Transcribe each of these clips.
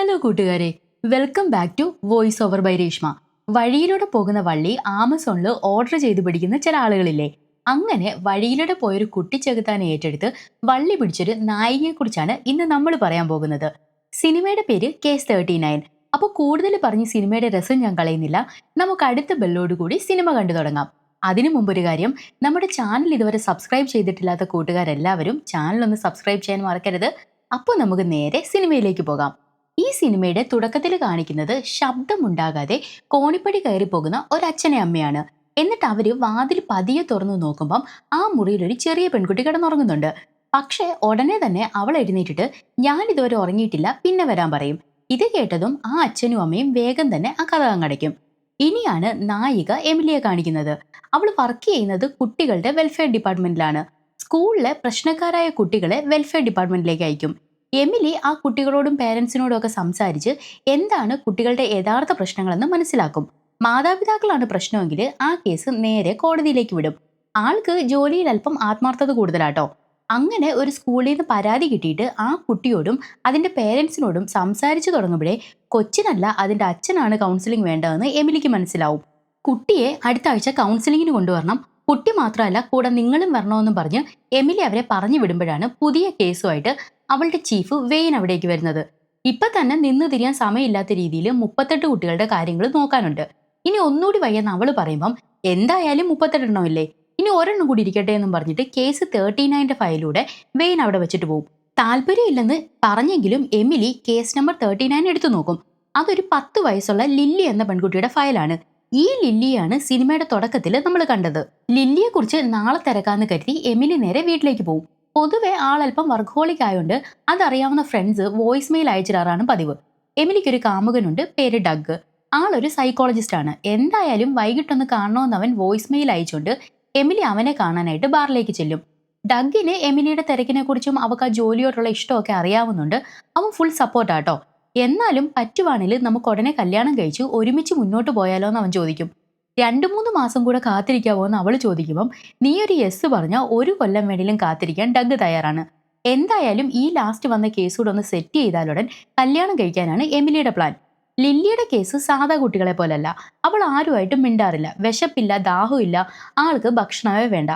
Hello കൂട്ടുകാരെ, welcome back to voice over by Reshma. വഴിയിലൂടെ പോകുന്ന വള്ളി ആമസോണിൽ ഓർഡർ ചെയ്ത് പിടിക്കുന്ന ചില ആളുകളില്ലേ? അങ്ങനെ വഴിയിലൂടെ പോയൊരു കുട്ടി ചെകുത്താനെ ഏറ്റെടുത്ത് വള്ളി പിടിച്ചൊരു നായികയെക്കുറിച്ചാണ് ഇന്ന് നമ്മൾ പറയാൻ പോകുന്നത്. സിനിമയുടെ പേര് കേസ് 39. അപ്പോൾ കൂടുതൽ പറഞ്ഞ് സിനിമയുടെ രസം ഞാൻ കളയുന്നില്ല. നമുക്ക് അടുത്ത ബെല്ലോട് കൂടി സിനിമ കണ്ടു തുടങ്ങാം. അതിനു മുമ്പൊരു കാര്യം, നമ്മുടെ ചാനൽ ഇതുവരെ സബ്സ്ക്രൈബ് ചെയ്തിട്ടില്ലാത്ത കൂട്ടുകാരെല്ലാവരും ചാനൽ ഒന്ന് സബ്സ്ക്രൈബ് ചെയ്യാൻ മറക്കരുത്. അപ്പോൾ നമുക്ക് നേരെ സിനിമയിലേക്ക് പോകാം. ഈ സിനിമയുടെ തുടക്കത്തിൽ കാണിക്കുന്നത് ശബ്ദമുണ്ടാകാതെ കോണിപ്പടി കയറി പോകുന്ന ഒരച്ഛനെ അമ്മയാണ്. എന്നിട്ട് അവര് വാതിൽ പതിയെ തുറന്നു നോക്കുമ്പം ആ മുറിയിൽ ഒരു ചെറിയ പെൺകുട്ടി കിടന്നുറങ്ങുന്നുണ്ട്. പക്ഷേ ഉടനെ തന്നെ അവൾ എഴുന്നേറ്റിട്ട് ഞാൻ ഇതുവരെ ഉറങ്ങിയിട്ടില്ല, പിന്നെ വരാൻ പറയും. ഇത് കേട്ടതും ആ അച്ഛനും അമ്മയും വേഗം തന്നെ ആ കഥ അങ്ങടയ്ക്കും. ഇനിയാണ് നായിക എമിലിയെ കാണിക്കുന്നത്. അവൾ വർക്ക് ചെയ്യുന്നത് കുട്ടികളുടെ വെൽഫെയർ ഡിപ്പാർട്ട്മെന്റിലാണ്. സ്കൂളിലെ പ്രശ്നക്കാരായ കുട്ടികളെ വെൽഫെയർ ഡിപ്പാർട്ട്മെന്റിലേക്ക് അയക്കും. എമിലി ആ കുട്ടികളോടും പേരൻസിനോടും ഒക്കെ സംസാരിച്ച് എന്താണ് കുട്ടികളുടെ യഥാർത്ഥ പ്രശ്നങ്ങളെന്ന് മനസ്സിലാക്കും. മാതാപിതാക്കളാണ് പ്രശ്നമെങ്കിൽ ആ കേസ് നേരെ കോടതിയിലേക്ക് വിടും. ആൾക്ക് ജോലിയിൽ അല്പം ആത്മാർത്ഥത കൂടുതലാട്ടോ. അങ്ങനെ ഒരു സ്കൂളിൽ നിന്ന് പരാതി കിട്ടിയിട്ട് ആ കുട്ടിയോടും അതിന്റെ പേരൻസിനോടും സംസാരിച്ചു തുടങ്ങുമ്പോഴേ കൊച്ചിനല്ല അതിന്റെ അച്ഛനാണ് കൗൺസിലിംഗ് വേണ്ടതെന്ന് എമിലിക്ക് മനസ്സിലാവും. കുട്ടിയെ അടുത്ത ആഴ്ച കൗൺസിലിങ്ങിന് കൊണ്ടുവരണം, കുട്ടി മാത്രമല്ല കൂടെ നിങ്ങളും വരണമെന്നും പറഞ്ഞ് എമിലി അവരെ പറഞ്ഞു വിടുമ്പോഴാണ് പുതിയ കേസുമായിട്ട് അവളുടെ ചീഫ് വെയിൻ അവിടേക്ക് വരുന്നത്. ഇപ്പൊ തന്നെ നിന്ന് തിരിയാൻ സമയമില്ലാത്ത രീതിയിൽ 38 കുട്ടികളുടെ കാര്യങ്ങൾ നോക്കാനുണ്ട്. ഇനി ഒന്നുകൂടി വയ്യെന്ന് അവള് പറയുമ്പം എന്തായാലും 38 എണ്ണമില്ലേ, ഇനി ഒരെണ്ണം കൂടി ഇരിക്കട്ടെ എന്നും പറഞ്ഞിട്ട് കേസ് 39 ഫയലിലൂടെ വെയിൻ അവിടെ വെച്ചിട്ട് പോകും. താല്പര്യമില്ലെന്ന് പറഞ്ഞെങ്കിലും എമിലി കേസ് നമ്പർ 39 എടുത്തു നോക്കും. അതൊരു 10 വയസ്സുള്ള ലില്ലി എന്ന പെൺകുട്ടിയുടെ ഫയലാണ്. ഈ ലില്ലിയാണ് സിനിമയുടെ തുടക്കത്തിൽ നമ്മൾ കണ്ടത്. ലില്ലിയെ കുറിച്ച് നാളെ തിരക്കാന്ന് കരുതി എമിലി നേരെ വീട്ടിലേക്ക് പോകും. പൊതുവെ ആളല്പം വർക്കഹോളിക് ആയതുകൊണ്ട് അതറിയാവുന്ന ഫ്രണ്ട്സ് വോയിസ് മെയിൽ അയച്ചിടാറാണ് പതിവ്. എമിലിക്കൊരു കാമുകനുണ്ട്, പേര് ഡഗ്. ആളൊരു സൈക്കോളജിസ്റ്റ് ആണ്. എന്തായാലും വൈകിട്ടൊന്ന് കാണണമെന്ന് അവൻ വോയിസ് മെയിൽ അയച്ചുകൊണ്ട് എമിലി അവനെ കാണാനായിട്ട് ബാറിലേക്ക് ചെല്ലും. ഡഗിന് എമിലിയുടെ തിരക്കിനെ കുറിച്ചും അവൾക്ക് ആ ജോലിയോടുള്ള ഇഷ്ടമൊക്കെ അറിയാവുന്നുണ്ട്. അവൻ ഫുൾ സപ്പോർട്ടാട്ടോ. എന്നാലും പറ്റുവാണെങ്കിൽ നമുക്ക് ഉടനെ കല്യാണം കഴിച്ചു ഒരുമിച്ച് മുന്നോട്ട് പോയാലോ എന്ന് അവൻ ചോദിക്കും. 2-3 മാസം കൂടെ കാത്തിരിക്കാവോ എന്ന് അവൾ ചോദിക്കുമ്പം നീ ഒരു യെസ് പറഞ്ഞാൽ 1 കൊല്ലം വേണേലും കാത്തിരിക്കാൻ ഡഗ് തയ്യാറാണ്. എന്തായാലും ഈ ലാസ്റ്റ് വന്ന കേസ് കൂടെ ഒന്ന് സെറ്റ് ചെയ്താലുടൻ കല്യാണം കഴിക്കാനാണ് എമിലിയുടെ പ്ലാൻ. ലില്ലിയുടെ കേസ് സാധാ കുട്ടികളെ പോലല്ല. അവൾ ആരുമായിട്ടും മിണ്ടാറില്ല, വിശപ്പില്ല, ദാഹമില്ല, ആൾക്ക് ഭക്ഷണമേ വേണ്ട.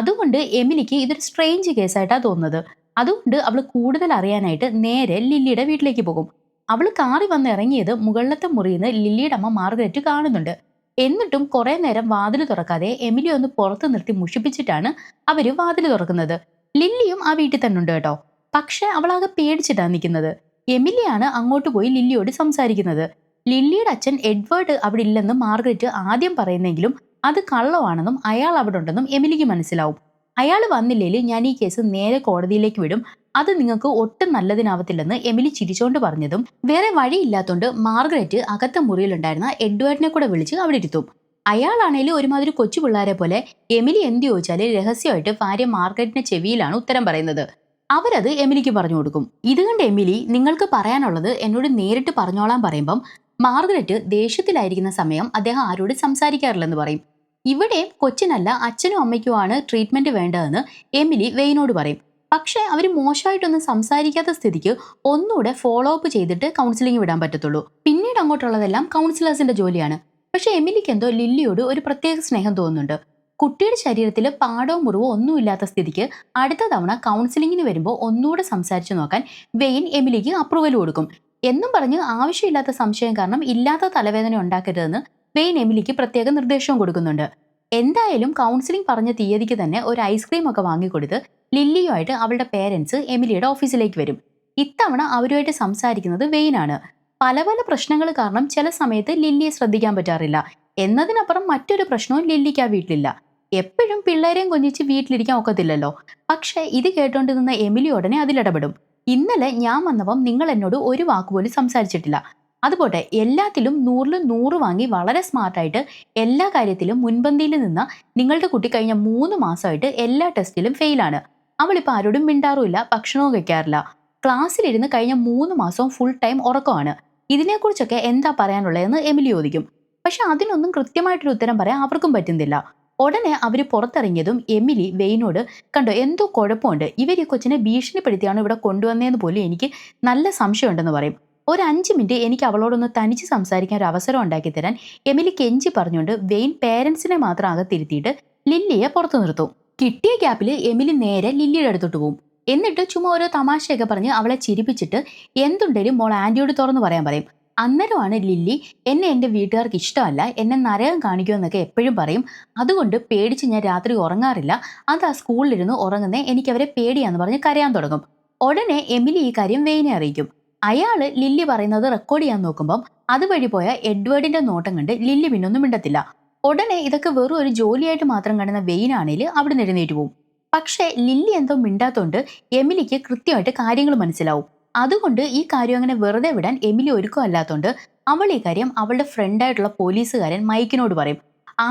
അതുകൊണ്ട് എമിലിക്ക് ഇതൊരു സ്ട്രേഞ്ച് കേസായിട്ടാണ് തോന്നുന്നത്. അതുകൊണ്ട് അവൾ കൂടുതൽ അറിയാനായിട്ട് നേരെ ലില്ലിയുടെ വീട്ടിലേക്ക് പോകും. അവൾ കാറി വന്ന് ഇറങ്ങിയത് മുകളിലത്തെ മുറിയിൽ നിന്ന് ലില്ലിയുടെ അമ്മ മാർഗരറ്റ് കാണുന്നുണ്ട്. എന്നിട്ടും കുറെ നേരം വാതിൽ തുറക്കാതെ എമിലി ഒന്ന് പുറത്തു നിർത്തി മുഷിപ്പിച്ചിട്ടാണ് അവര് വാതിൽ തുറക്കുന്നത്. ലില്ലിയും ആ വീട്ടിൽ തന്നെ ഉണ്ട് കേട്ടോ. പക്ഷെ അവളാകെ പേടിച്ചിട്ടാണ് നിൽക്കുന്നത്. എമിലിയാണ് അങ്ങോട്ട് പോയി ലില്ലിയോട് സംസാരിക്കുന്നത്. ലില്ലിയുടെ അച്ഛൻ എഡ്വേർഡ് അവിടെ ഇല്ലെന്ന് മാർഗരറ്റ് ആദ്യം പറയുന്നെങ്കിലും അത് കള്ളമാണെന്നും അയാൾ അവിടെ ഉണ്ടെന്നും എമിലിക്ക് മനസ്സിലാവും. അയാൾ വന്നില്ലെങ്കിൽ ഞാൻ ഈ കേസ് നേരെ കോടതിയിലേക്ക് വിടും, അത് നിങ്ങൾക്ക് ഒട്ടും നല്ലതിനാവത്തില്ലെന്ന് എമിലി ചിരിച്ചോണ്ട് പറഞ്ഞതും വേറെ വഴിയില്ലാത്തോണ്ട് മാർഗരറ്റ് അകത്ത മുറിയിലുണ്ടായിരുന്ന എഡ്വേർഡിനെ കൂടെ വിളിച്ച് അവിടെ ഇരുത്തും. അയാളാണേലും ഒരുമാതിരി കൊച്ചു പിള്ളേരെ പോലെ എമിലി എന്ത് ചോദിച്ചാല് രഹസ്യമായിട്ട് ഭാര്യ മാർഗരറ്റിന്റെ ചെവിയിലാണ് ഉത്തരം പറയുന്നത്. അവരത് എമിലിക്ക് പറഞ്ഞു കൊടുക്കും. ഇത് കണ്ട് എമിലി നിങ്ങൾക്ക് പറയാനുള്ളത് എന്നോട് നേരിട്ട് പറഞ്ഞോളാൻ പറയുമ്പം മാർഗരറ്റ് ദേഷ്യത്തിലായിരിക്കുന്ന സമയം അദ്ദേഹം ആരോട് സംസാരിക്കാറില്ലെന്ന് പറയും. ഇവിടെ കൊച്ചിനല്ല അച്ഛനും അമ്മയ്ക്കുമാണ് ട്രീറ്റ്മെന്റ് വേണ്ടതെന്ന് എമിലി വെയിനോട് പറയും. പക്ഷെ അവർ മോശമായിട്ടൊന്നും സംസാരിക്കാത്ത സ്ഥിതിക്ക് ഒന്നുകൂടെ ഫോളോ അപ്പ് ചെയ്തിട്ട് കൗൺസിലിംഗ് വിടാൻ പറ്റത്തുള്ളൂ. പിന്നീട് അങ്ങോട്ടുള്ളതെല്ലാം കൗൺസിലേഴ്സിന്റെ ജോലിയാണ്. പക്ഷെ എമിലിക്ക് എന്തോ ലില്ലിയോട് ഒരു പ്രത്യേക സ്നേഹം തോന്നുന്നുണ്ട്. കുട്ടിയുടെ ശരീരത്തിൽ പാടോ മുറിവോ ഒന്നുമില്ലാത്ത സ്ഥിതിക്ക് അടുത്ത തവണ കൗൺസിലിങ്ങിന് വരുമ്പോൾ ഒന്നുകൂടെ സംസാരിച്ചു നോക്കാൻ വെയിൻ എമിലിക്ക് അപ്രൂവൽ കൊടുക്കും. എന്നും പറഞ്ഞ് ആവശ്യമില്ലാത്ത സംശയം കാരണം ഇല്ലാത്ത തലവേദന ഉണ്ടാക്കരുതെന്ന് വെയിൻ എമിലിക്ക് പ്രത്യേക നിർദ്ദേശവും കൊടുക്കുന്നുണ്ട്. എന്തായാലും കൗൺസിലിംഗ് പറഞ്ഞ തീയതിക്ക് തന്നെ ഒരു ഐസ്ക്രീം ഒക്കെ വാങ്ങിക്കൊടുത്ത് ലില്ലിയുമായിട്ട് അവളുടെ പേരൻസ് എമിലിയുടെ ഓഫീസിലേക്ക് വരും. ഇത്തവണ അവരുമായിട്ട് സംസാരിക്കുന്നത് വെയിനാണ്. പല പല പ്രശ്നങ്ങൾ കാരണം ചില സമയത്ത് ലില്ലിയെ ശ്രദ്ധിക്കാൻ പറ്റാറില്ല. എന്നതിനപ്പുറം മറ്റൊരു പ്രശ്നവും ലില്ലിക്ക് ആ വീട്ടിലില്ല. എപ്പോഴും പിള്ളേരെയും കൊഞ്ചിച്ച് വീട്ടിലിരിക്കാൻ ഒക്കത്തില്ലല്ലോ. പക്ഷെ ഇത് കേട്ടോണ്ട് നിന്ന എമിലി ഉടനെ അതിലിടപെടും. ഇന്നലെ ഞാൻ വന്നപ്പം നിങ്ങൾ എന്നോട് ഒരു വാക്കുപോലും സംസാരിച്ചിട്ടില്ല. അതുപോട്ടെ, എല്ലാത്തിലും 100-ൽ 100 വാങ്ങി വളരെ സ്മാർട്ടായിട്ട് എല്ലാ കാര്യത്തിലും മുൻപന്തിയിൽ നിന്ന നിങ്ങളുടെ കുട്ടി കഴിഞ്ഞ 3 മാസമായിട്ട് എല്ലാ ടെസ്റ്റിലും ഫെയിലാണ്. അവളിപ്പോൾ ആരോടും മിണ്ടാറുമില്ല, ഭക്ഷണവും കഴിക്കാറില്ല. ക്ലാസ്സിലിരുന്ന് കഴിഞ്ഞ 3 മാസവും ഫുൾ ടൈം ഉറക്കമാണ്. ഇതിനെക്കുറിച്ചൊക്കെ എന്താ പറയാനുള്ളതെന്ന് എമിലി ചോദിക്കും. പക്ഷെ അതിനൊന്നും കൃത്യമായിട്ടൊരു ഉത്തരം പറയാൻ അവർക്കും പറ്റുന്നില്ല. ഉടനെ അവർ പുറത്തിറങ്ങിയതും എമിലി വെയിനോട് കണ്ടോ എന്തോ കുഴപ്പമുണ്ട്, ഇവർ ഈ കൊച്ചിനെ ഭീഷണിപ്പെടുത്തിയാണ് ഇവിടെ കൊണ്ടുവന്നതെന്ന് പോലും എനിക്ക് നല്ല സംശയമുണ്ടെന്ന് പറയും. ഒരു 5 മിനിറ്റ് എനിക്ക് അവളോടൊന്ന് തനിച്ച് സംസാരിക്കാൻ ഒരു അവസരം ഉണ്ടാക്കി തരാൻ എമിലി കെഞ്ചി പറഞ്ഞുകൊണ്ട് വെയിൻ പേരൻസിനെ മാത്രം അകത്തിരുത്തിയിട്ട് ലില്ലിയെ പുറത്തു നിർത്തും. കിട്ടിയ ഗ്യാപ്പിൽ എമിലി നേരെ ലില്ലിയുടെ അടുത്തോട്ട് പോകും. എന്നിട്ട് ചുമ്മാ ഓരോ തമാശയൊക്കെ പറഞ്ഞ് അവളെ ചിരിപ്പിച്ചിട്ട് എന്തുണ്ടേലും മോൾ ആന്റിയോട് തുറന്നു പറയാൻ പറയും. അന്നേരമാണ് ലില്ലി എന്നെ എൻ്റെ വീട്ടുകാർക്ക് ഇഷ്ടമല്ല, എന്നെ നരകം കാണിക്കുമെന്നൊക്കെ എപ്പോഴും പറയും. അതുകൊണ്ട് പേടിച്ച് ഞാൻ രാത്രി ഉറങ്ങാറില്ല. അതാ സ്കൂളിലിരുന്ന് ഉറങ്ങുന്നേ, എനിക്കവരെ പേടിയാന്ന് പറഞ്ഞ് കരയാൻ തുടങ്ങും. ഉടനെ എമിലി ഈ കാര്യം വെയിനെ അറിയിക്കും. അയാള് ലില്ലി പറയുന്നത് റെക്കോർഡ് ചെയ്യാൻ നോക്കുമ്പം അതുവഴി പോയ എഡ്വേർഡിന്റെ നോട്ടം കണ്ട് ലില്ലി പിന്നൊന്നും മിണ്ടത്തില്ല. ഉടനെ ഇതൊക്കെ വെറും ഒരു ജോലിയായിട്ട് മാത്രം കാണുന്ന വെയിനാണെങ്കിൽ അവിടെ നിന്ന് എഴുന്നേറ്റ് പോവും. പക്ഷേ ലില്ലി എന്തോ മിണ്ടാത്തോണ്ട് എമിലിക്ക് കൃത്യമായിട്ട് കാര്യങ്ങൾ മനസ്സിലാവും. അതുകൊണ്ട് ഈ കാര്യം അങ്ങനെ വെറുതെ വിടാൻ എമിലി ഒരുക്കമല്ലാത്തോണ്ട് അവൾ ഈ കാര്യം അവളുടെ ഫ്രണ്ടായിട്ടുള്ള പോലീസുകാരൻ മൈക്കിനോട് പറയും.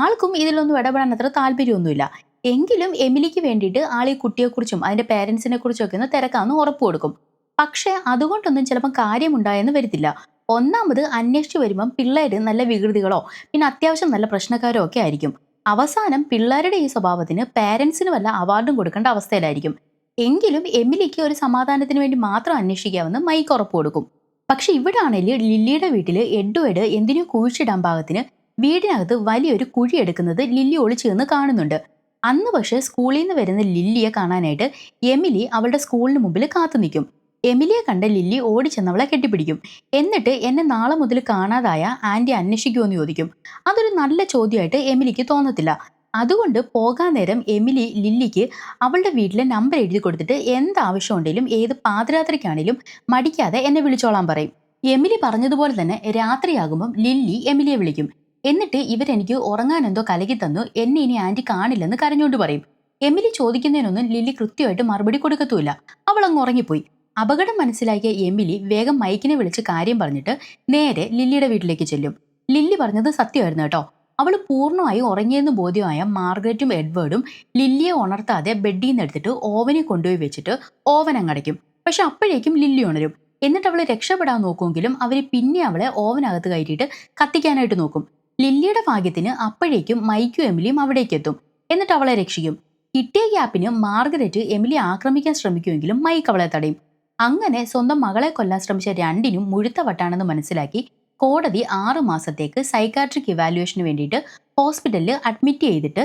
ആൾക്കും ഇതിലൊന്നും ഇടപെടാൻ അത്ര താല്പര്യമൊന്നുമില്ല. എങ്കിലും എമിലിക്ക് വേണ്ടിയിട്ട് ആൾ ഈ കുട്ടിയെക്കുറിച്ചും അതിന്റെ പേരൻസിനെ കുറിച്ചും ഒക്കെ ഒന്ന് തിരക്കാന്ന് ഉറപ്പ് കൊടുക്കും. പക്ഷെ അതുകൊണ്ടൊന്നും ചിലപ്പോൾ കാര്യമുണ്ടായെന്ന് വരത്തില്ല. ഒന്നാമത് അന്വേഷിച്ചു വരുമ്പം പിള്ളേര് നല്ല വികൃതികളോ പിന്നെ അത്യാവശ്യം നല്ല പ്രശ്നക്കാരോ ഒക്കെ ആയിരിക്കും. അവസാനം പിള്ളേരുടെ ഈ സ്വഭാവത്തിന് പേരൻസിന് വല്ല അവാർഡും കൊടുക്കേണ്ട അവസ്ഥയിലായിരിക്കും. എങ്കിലും എമിലിക്ക് ഒരു സമാധാനത്തിന് വേണ്ടി മാത്രം അന്വേഷിക്കാമെന്ന് മൈക്ക് ഉറപ്പ് കൊടുക്കും. പക്ഷെ ഇവിടെ ആണെങ്കിൽ ലില്ലിയുടെ വീട്ടില് എഡ്വേർഡ് എന്തിനോ കുഴിച്ചിടാൻ പാകത്തിന് വീടിനകത്ത് വലിയൊരു കുഴി എടുക്കുന്നത് ലില്ലി ഒളിച്ചു നിന്ന് കാണുന്നുണ്ട്. അന്ന് പക്ഷെ സ്കൂളിൽ നിന്ന് വരുന്ന ലില്ലിയെ കാണാനായിട്ട് എമിലി അവളുടെ സ്കൂളിന് മുമ്പിൽ കാത്തു നിൽക്കും. എമിലിയെ കണ്ട ലില്ലി ഓടിച്ചെന്ന് അവളെ കെട്ടിപ്പിടിക്കും. എന്നിട്ട് എന്നെ നാളെ മുതൽ കാണാതായ ആന്റി അന്വേഷിക്കുമെന്ന് ചോദിക്കും. അതൊരു നല്ല ചോദ്യമായിട്ട് എമിലിക്ക് തോന്നത്തില്ല. അതുകൊണ്ട് പോകാൻ നേരം എമിലി ലില്ലിക്ക് അവളുടെ വീട്ടിലെ നമ്പർ എഴുതി കൊടുത്തിട്ട് എന്താവശ്യം ഉണ്ടെങ്കിലും ഏത് പാതിരാത്രിക്കാണെങ്കിലും മടിക്കാതെ എന്നെ വിളിച്ചോളാൻ പറയും. എമിലി പറഞ്ഞതുപോലെ തന്നെ രാത്രിയാകുമ്പം ലില്ലി എമിലിയെ വിളിക്കും. എന്നിട്ട് ഇവരെനിക്ക് ഉറങ്ങാൻ എന്തോ കലക്കി തന്നു, എന്നെ ഇനി ആന്റി കാണില്ലെന്ന് കരഞ്ഞോണ്ട് പറയും. എമിലി ചോദിക്കുന്നതിനൊന്നും ലില്ലി കൃത്യമായിട്ട് മറുപടി കൊടുക്കത്തുമില്ല. അവൾ അങ്ങ് ഉറങ്ങിപ്പോയി. അപകടം മനസ്സിലാക്കിയ എമിലി വേഗം മൈക്കിനെ വിളിച്ച് കാര്യം പറഞ്ഞിട്ട് നേരെ ലില്ലിയുടെ വീട്ടിലേക്ക് ചെല്ലും. ലില്ലി പറഞ്ഞത് സത്യമായിരുന്നു കേട്ടോ. അവൾ പൂർണ്ണമായും ഉറങ്ങിയെന്ന് ബോധ്യമായ മാർഗരറ്റും എഡ്വേർഡും ലില്ലിയെ ഉണർത്താതെ ബെഡിൽ നിന്ന് എടുത്തിട്ട് ഓവനിൽ കൊണ്ടുപോയി വെച്ചിട്ട് ഓവൻ അങ്ങടയ്ക്കും. പക്ഷെ അപ്പോഴേക്കും ലില്ലി ഉണരും. എന്നിട്ട് അവളെ രക്ഷപ്പെടാൻ നോക്കുമെങ്കിലും അവർ പിന്നെ അവളെ ഓവനകത്ത് കയറ്റിയിട്ട് കത്തിക്കാനായിട്ട് നോക്കും. ലില്ലിയുടെ ഭാഗ്യത്തിന് അപ്പോഴേക്കും മൈക്കും എമിലിയും അവിടേക്ക് എത്തും. എന്നിട്ട് അവളെ രക്ഷിക്കും. കിട്ടിയ ഗ്യാപ്പിന് മാർഗരറ്റ് എമിലി ആക്രമിക്കാൻ ശ്രമിക്കുമെങ്കിലും മൈക്ക് അവളെ തടയും. അങ്ങനെ സ്വന്തം മകളെ കൊല്ലാൻ ശ്രമിച്ച രണ്ടിനും മുഴുത്ത വട്ടാണെന്ന് മനസ്സിലാക്കി കോടതി 6 മാസത്തേക്ക് സൈക്കാട്രിക് ഇവാലുവേഷന് വേണ്ടിയിട്ട് ഹോസ്പിറ്റലിൽ അഡ്മിറ്റ് ചെയ്തിട്ട്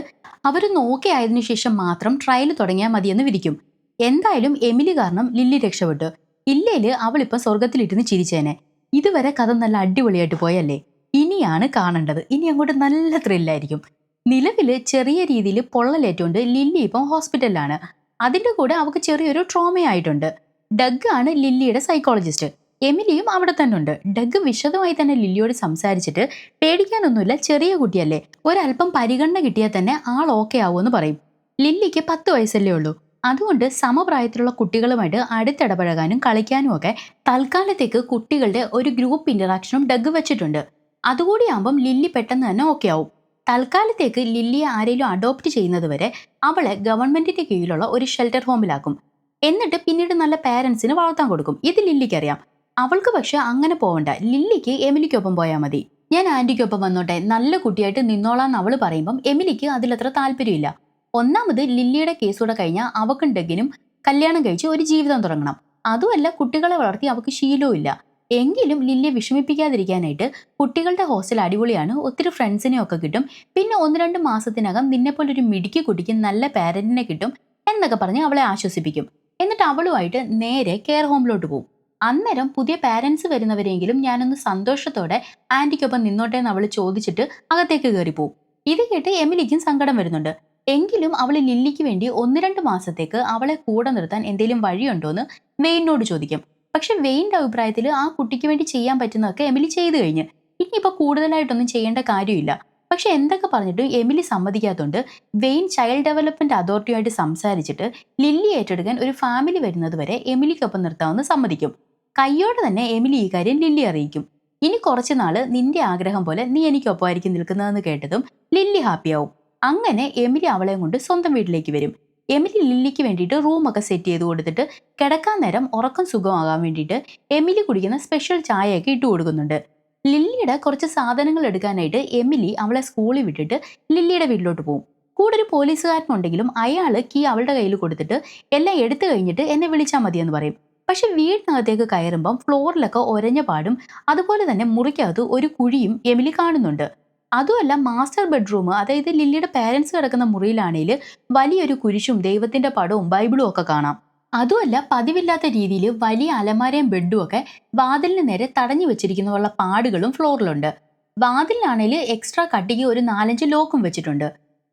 അവർ നോക്കി ആയതിനു ശേഷം മാത്രം ട്രയൽ തുടങ്ങിയാൽ മതിയെന്ന് വിധിക്കും. എന്തായാലും എമിലി കാരണം ലില്ലി രക്ഷപ്പെട്ടു. ഇല്ലേല് അവളിപ്പം സ്വർഗത്തിലിരുന്ന് ചിരിച്ചേനെ. ഇതുവരെ കഥ നല്ല അടിപൊളിയായിട്ട് പോയല്ലേ? ഇനിയാണ് കാണേണ്ടത്. ഇനി അങ്ങോട്ട് നല്ല ത്രില്ലായിരിക്കും. നിലവില് ചെറിയ രീതിയിൽ പൊള്ളലേറ്റുകൊണ്ട് ലില്ലി ഇപ്പം ഹോസ്പിറ്റലിലാണ്. അതിന്റെ കൂടെ അവൾക്ക് ചെറിയൊരു ട്രോമയായിട്ടുണ്ട്. ഡഗ് ആണ് ലില്ലിയുടെ സൈക്കോളജിസ്റ്റ്. എമിലിയും അവിടെ തന്നെ ഉണ്ട്. ഡഗ് വിശദമായി തന്നെ ലില്ലിയോട് സംസാരിച്ചിട്ട് പേടിക്കാനൊന്നുമില്ല, ചെറിയ കുട്ടിയല്ലേ, ഒരല്പം പരിഗണന കിട്ടിയാൽ തന്നെ ആൾ ഓക്കെ ആവുമെന്ന് പറയും. ലില്ലിക്ക് 10 വയസ്സല്ലേ ഉള്ളൂ. അതുകൊണ്ട് സമപ്രായത്തിലുള്ള കുട്ടികളുമായിട്ട് അടുത്തിടപഴകാനും കളിക്കാനും ഒക്കെ തൽക്കാലത്തേക്ക് കുട്ടികളുടെ ഒരു ഗ്രൂപ്പ് ഇന്ററാക്ഷനും ഡഗ് വെച്ചിട്ടുണ്ട്. അതുകൂടിയാകുമ്പം ലില്ലി പെട്ടെന്ന് തന്നെ ഓക്കെ ആവും. തൽക്കാലത്തേക്ക് ലില്ലിയെ ആരെങ്കിലും അഡോപ്റ്റ് ചെയ്യുന്നത് വരെ അവളെ ഗവൺമെന്റിന്റെ കീഴിലുള്ള ഒരു ഷെൽട്ടർ ഹോമിലാക്കും. എന്നിട്ട് പിന്നീട് നല്ല പാരൻസിന് വളർത്താൻ കൊടുക്കും. ഇത് ലില്ലിക്കറിയാം. അവൾക്ക് പക്ഷെ അങ്ങനെ പോവണ്ട. ലില്ലിക്ക് എമിലിക്കൊപ്പം പോയാൽ മതി. ഞാൻ ആന്റിക്കൊപ്പം വന്നോട്ടെ, നല്ല കുട്ടിയായിട്ട് നിന്നോളാന്ന് അവള് പറയുമ്പം എമിലിക്ക് അതിലത്ര താല്പര്യമില്ല. ഒന്നാമത് ലില്ലിയുടെ കേസൂടെ കഴിഞ്ഞാൽ അവക്കും ഡെഗിനും കല്യാണം കഴിച്ച് ഒരു ജീവിതം തുടങ്ങണം. അതുമല്ല കുട്ടികളെ വളർത്തി അവൾക്ക് ശീലവും ഇല്ല. എങ്കിലും ലില്ലിയെ വിഷമിപ്പിക്കാതിരിക്കാനായിട്ട് കുട്ടികളുടെ ഹോസ്റ്റൽ അടിപൊളിയാണ്, ഒത്തിരി ഫ്രണ്ട്സിനെ ഒക്കെ കിട്ടും, പിന്നെ 1-2 മാസത്തിനകം നിന്നെപ്പോലൊരു മിടുക്കി കുട്ടിക്ക് നല്ല പാരന്റിനെ കിട്ടും എന്നൊക്കെ പറഞ്ഞ് അവളെ ആശ്വസിപ്പിക്കും. എന്നിട്ട് അവളുമായിട്ട് നേരെ കെയർ ഹോമിലോട്ട് പോകും. അന്നേരം പുതിയ പാരന്റ്സ് വരുന്നവരെങ്കിലും ഞാനൊന്ന് സന്തോഷത്തോടെ ആന്റിക്കൊപ്പം നിന്നോട്ടെ എന്ന് അവൾ ചോദിച്ചിട്ട് അകത്തേക്ക് കയറിപ്പോവും. ഇത് കേട്ട് എമിലിക്കും സങ്കടം വരുന്നുണ്ട്. എങ്കിലും അവൾ ലില്ലിക്ക് വേണ്ടി 1-2 മാസത്തേക്ക് അവളെ കൂടെ നിർത്താൻ എന്തെങ്കിലും വഴിയുണ്ടോന്ന് വെയിനോട് ചോദിക്കും. പക്ഷെ വെയിന്റെ അഭിപ്രായത്തിൽ ആ കുട്ടിക്ക് വേണ്ടി ചെയ്യാൻ പറ്റുന്നതൊക്കെ എമിലി ചെയ്തു കഴിഞ്ഞ് ഇനിയിപ്പോൾ കൂടുതലായിട്ടൊന്നും ചെയ്യേണ്ട കാര്യമില്ല. പക്ഷെ എന്തൊക്കെ പറഞ്ഞിട്ടും എമിലി സമ്മതിക്കാത്തതുകൊണ്ട് വെയിൻ ചൈൽഡ് ഡെവലപ്മെന്റ് അതോറിറ്റിയുമായിട്ട് സംസാരിച്ചിട്ട് ലില്ലി ഏറ്റെടുക്കാൻ ഒരു ഫാമിലി വരുന്നത് വരെ എമിലിക്കൊപ്പം നിർത്താമെന്ന് സമ്മതിക്കും. കയ്യോടെ തന്നെ എമിലി ഈ കാര്യം ലില്ലി അറിയിക്കും. ഇനി കുറച്ചു നാള് നിന്റെ ആഗ്രഹം പോലെ നീ എനിക്കൊപ്പമായിരിക്കും നിൽക്കുന്നതെന്ന് കേട്ടതും ലില്ലി ഹാപ്പിയാവും. അങ്ങനെ എമിലി അവളെയും കൊണ്ട് സ്വന്തം വീട്ടിലേക്ക് വരും. എമിലി ലില്ലിക്ക് വേണ്ടിയിട്ട് റൂമൊക്കെ സെറ്റ് ചെയ്ത് കൊടുത്തിട്ട് കിടക്കാൻ നേരം ഉറക്കം സുഖമാകാൻ വേണ്ടിയിട്ട് എമിലി കുടിക്കുന്ന സ്പെഷ്യൽ ചായയൊക്കെ ഇട്ട് കൊടുക്കുന്നുണ്ട്. ലില്ലിയുടെ കുറച്ച് സാധനങ്ങൾ എടുക്കാനായിട്ട് എമിലി അവളെ സ്കൂളിൽ വിട്ടിട്ട് ലില്ലിയുടെ വീട്ടിലോട്ട് പോകും. കൂടെ ഒരു പോലീസുകാരനുണ്ടെങ്കിലും അയാൾ കീ അവളുടെ കയ്യിൽ കൊടുത്തിട്ട് എല്ലാം എടുത്തു കഴിഞ്ഞിട്ട് എന്നെ വിളിച്ചാൽ മതിയെന്ന് പറയും. പക്ഷെ വീടിനകത്തേക്ക് കയറുമ്പം ഫ്ലോറിലൊക്കെ ഒരഞ്ഞ പാടും അതുപോലെ തന്നെ മുറിക്കകത്ത് ഒരു കുഴിയും എമിലി കാണുന്നുണ്ട്. അതുമല്ല, മാസ്റ്റർ ബെഡ്റൂം, അതായത് ലില്ലിയുടെ പാരന്റ്സ് കിടക്കുന്ന മുറിയിലാണെങ്കിൽ വലിയൊരു കുരിശും ദൈവത്തിന്റെ പടവും ബൈബിളും ഒക്കെ കാണാം. അതുമല്ല, പതിവില്ലാത്ത രീതിയിൽ വലിയ അലമാരയും ബെഡും ഒക്കെ വാതിലിന് നേരെ തടഞ്ഞു വെച്ചിരിക്കുന്നതുള്ള പാടുകളും ഫ്ലോറിലുണ്ട്. വാതിലിനാണെങ്കിൽ എക്സ്ട്രാ കട്ടിക്ക് ഒരു 4-5 ലോക്കും വെച്ചിട്ടുണ്ട്.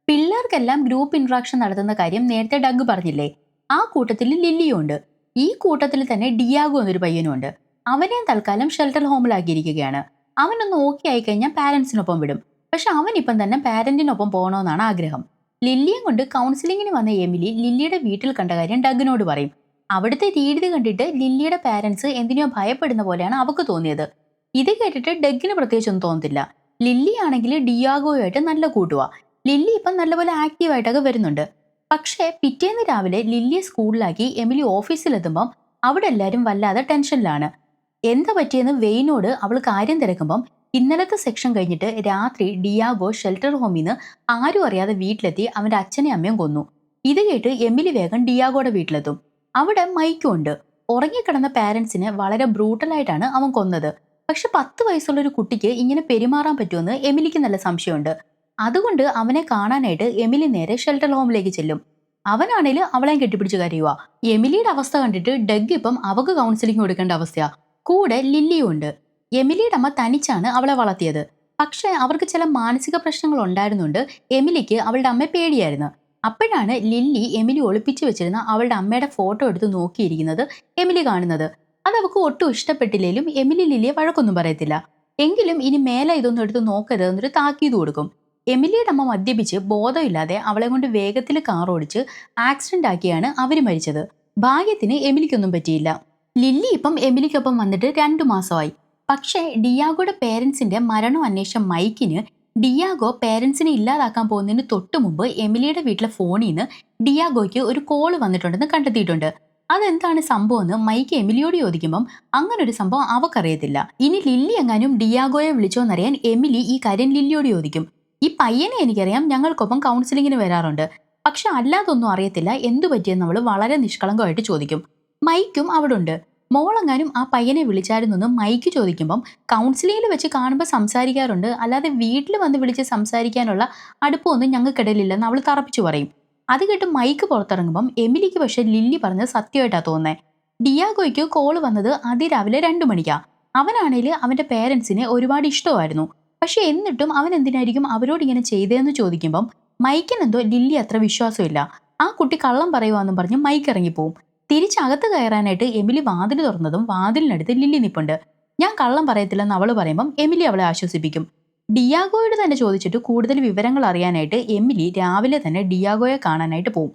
പിള്ളേർക്കെല്ലാം ഗ്രൂപ്പ് ഇന്ററാക്ഷൻ നടത്തുന്ന കാര്യം നേരത്തെ ഡഗ് പറഞ്ഞില്ലേ, ആ കൂട്ടത്തിൽ ലില്ലിയും ഉണ്ട്. ഈ കൂട്ടത്തിൽ തന്നെ ഡിയാഗോ എന്നൊരു പയ്യനുണ്ട്. അവനെയും തൽക്കാലം ഷെൽട്ടർ ഹോമിലാക്കിയിരിക്കുകയാണ്. അവനൊന്ന് ഓക്കെ ആയി കഴിഞ്ഞാൽ പാരന്റ്സിനൊപ്പം വിടും. പക്ഷെ അവനിപ്പം തന്നെ പാരന്റിനൊപ്പം പോകണമെന്നാണ് ആഗ്രഹം. ലില്ലിയെ കൊണ്ട് കൗൺസിലിങ്ങിന് വന്ന എമിലി ലില്ലിയുടെ വീട്ടിൽ കണ്ട കാര്യം ഡഗിനോട് പറയും. അവിടുത്തെ രീതി കണ്ടിട്ട് ലില്ലിയുടെ പാരന്റ്സ് എന്തിനോ ഭയപ്പെടുന്ന പോലെയാണ് അവക്ക് തോന്നിയത്. ഇത് കേട്ടിട്ട് ഡഗിന് പ്രത്യേകിച്ചൊന്നും തോന്നത്തില്ല. ലില്ലി ആണെങ്കിൽ ഡിയാഗോയുമായിട്ട് നല്ല കൂട്ടുവാ. ലില്ലി ഇപ്പം നല്ലപോലെ ആക്റ്റീവായിട്ടൊക്കെ വരുന്നുണ്ട്. പക്ഷേ പിറ്റേന്ന് രാവിലെ ലില്ലിയെ സ്കൂളിലാക്കി എമിലി ഓഫീസിലെത്തുമ്പം അവിടെ എല്ലാവരും വല്ലാതെ ടെൻഷനിലാണ്. എന്താ പറ്റിയെന്ന് വെയിനോട് അവൾ കാര്യം തിരക്കുമ്പം ഇന്നലത്തെ സെക്ഷൻ കഴിഞ്ഞിട്ട് രാത്രി ഡിയാഗോ ഷെൽട്ടർ ഹോമിൽ നിന്ന് ആരും അറിയാതെ വീട്ടിലെത്തി അവന്റെ അച്ഛനെയും അമ്മയും കൊന്നു. ഇത് കേട്ട് എമിലി വേഗം ഡിയാഗോയുടെ വീട്ടിലെത്തും. അവിടെ മൈക്കും ഉണ്ട്. ഉറങ്ങിക്കിടന്ന പാരന്റ്സിനെ വളരെ ബ്രൂട്ടലായിട്ടാണ് അവൻ കൊന്നത്. പക്ഷെ 10 വയസ്സുള്ള ഒരു കുട്ടിക്ക് ഇങ്ങനെ പെരുമാറാൻ പറ്റുമെന്ന് എമിലിക്ക് നല്ല സംശയമുണ്ട്. അതുകൊണ്ട് അവനെ കാണാനായിട്ട് എമിലി നേരെ ഷെൽട്ടർ ഹോമിലേക്ക് ചെല്ലും. അവനാണേല് അവളെയും കെട്ടിപ്പിടിച്ച് കരയുക. എമിലിയുടെ അവസ്ഥ കണ്ടിട്ട് ഡഗ് ഇപ്പം അവക്ക് കൗൺസിലിംഗ് കൊടുക്കേണ്ട അവസ്ഥയാ. കൂടെ ലില്ലിയും ഉണ്ട്. എമിലിയുടെ അമ്മ തനിച്ചാണ് അവളെ വളർത്തിയത്. പക്ഷെ അവർക്ക് ചില മാനസിക പ്രശ്നങ്ങൾ ഉണ്ടായിരുന്നുണ്ട്. എമിലിക്ക് അവളുടെ അമ്മയെ പേടിയായിരുന്നു. അപ്പോഴാണ് ലില്ലി എമിലി ഒളിപ്പിച്ചു വെച്ചിരുന്ന അവളുടെ അമ്മയുടെ ഫോട്ടോ എടുത്ത് നോക്കിയിരിക്കുന്നത് എമിലി കാണുന്നത്. അത് അവൾക്ക് ഒട്ടും ഇഷ്ടപ്പെട്ടില്ലേലും എമിലി ലില്ലിയെ വഴക്കൊന്നും പറയത്തില്ല. എങ്കിലും ഇനി മേലെ ഇതൊന്നും എടുത്ത് നോക്കരുതെന്നൊരു താക്കീത് കൊടുക്കും. എമിലിയുടെ അമ്മ മദ്യപിച്ച് ബോധമില്ലാതെ അവളെ കൊണ്ട് വേഗത്തിൽ കാർ ഓടിച്ച് ആക്സിഡന്റ് ആക്കിയാണ് അവര് മരിച്ചത്. ഭാഗ്യത്തിന് എമിലിക്കൊന്നും പറ്റിയില്ല. ലില്ലി ഇപ്പം എമിലിക്കൊപ്പം വന്നിട്ട് 2 മാസമായി. പക്ഷേ ഡിയാഗോയുടെ പേരൻസിന്റെ മരണം അന്വേഷിച്ച മൈക്കിന് ഡിയാഗോ പേരൻസിനെ ഇല്ലാതാക്കാൻ പോകുന്നതിന് തൊട്ടു മുമ്പ് എമിലിയുടെ വീട്ടിലെ ഫോണിൽ നിന്ന് ഡിയാഗോയ്ക്ക് ഒരു കോള് വന്നിട്ടുണ്ടെന്ന് കണ്ടെത്തിയിട്ടുണ്ട്. അതെന്താണ് സംഭവം എന്ന് മൈക്ക് എമിലിയോട് ചോദിക്കുമ്പം അങ്ങനൊരു സംഭവം അവക്കറിയത്തില്ല. ഇനി ലില്ലി എങ്ങാനും ഡിയാഗോയെ വിളിച്ചോന്നറിയാൻ എമിലി ഈ കാര്യം ലില്ലിയോട് ചോദിക്കും. ഈ പയ്യനെ എനിക്കറിയാം, ഞങ്ങൾക്കൊപ്പം കൗൺസിലിങ്ങിന് വരാറുണ്ട്. പക്ഷെ അല്ലാതൊന്നും അറിയത്തില്ല, എന്തു പറ്റിയെന്ന് അവള് വളരെ നിഷ്കളങ്കമായിട്ട് ചോദിക്കും. മൈക്കും അവിടെ ഉണ്ട്. മോളെങ്ങാനും ആ പയ്യനെ വിളിച്ചായിരുന്നെന്ന് മൈക്ക് ചോദിക്കുമ്പം കൗൺസിലിങ്ങിൽ വെച്ച് കാണുമ്പോൾ സംസാരിക്കാറുണ്ട്, അല്ലാതെ വീട്ടിൽ വന്ന് വിളിച്ച് സംസാരിക്കാനുള്ള അടുപ്പമൊന്നും ഞങ്ങൾക്കിടയിലില്ലെന്ന് അവൾ തറപ്പിച്ചു പറയും. അത് കേട്ട് മൈക്ക് പുറത്തിറങ്ങുമ്പം എമിലിക്ക് പക്ഷെ ലില്ലി പറഞ്ഞത് സത്യമായിട്ടാ തോന്നേ. ഡിയാഗോയ്ക്ക് കോള് വന്നത് അതിരാവിലെ 2 മണിക്കാ. അവനാണേല് അവന്റെ പേരൻസിനെ ഒരുപാട് ഇഷ്ടമായിരുന്നു. പക്ഷെ എന്നിട്ടും അവൻ എന്തിനായിരിക്കും അവരോട് ഇങ്ങനെ ചെയ്തതെന്ന് ചോദിക്കുമ്പം മൈക്കിനെന്തോ ലില്ലി അത്ര വിശ്വാസമില്ല. ആ കുട്ടി കള്ളം പറയുവാന്നും പറഞ്ഞ് മൈക്ക് ഇറങ്ങിപ്പോവും. തിരിച്ചകത്ത് കയറാനായിട്ട് എമിലി വാതിൽ തുറന്നതും വാതിലിനടുത്ത് ലില്ലി നിപ്പുണ്ട്. ഞാൻ കള്ളം പറയത്തില്ലെന്ന് അവള് പറയുമ്പം എമിലി അവളെ ആശ്വസിപ്പിക്കും. ഡിയാഗോയോട് തന്നെ ചോദിച്ചിട്ട് കൂടുതൽ വിവരങ്ങൾ അറിയാനായിട്ട് എമിലി രാവിലെ തന്നെ ഡിയാഗോയെ കാണാനായിട്ട് പോവും.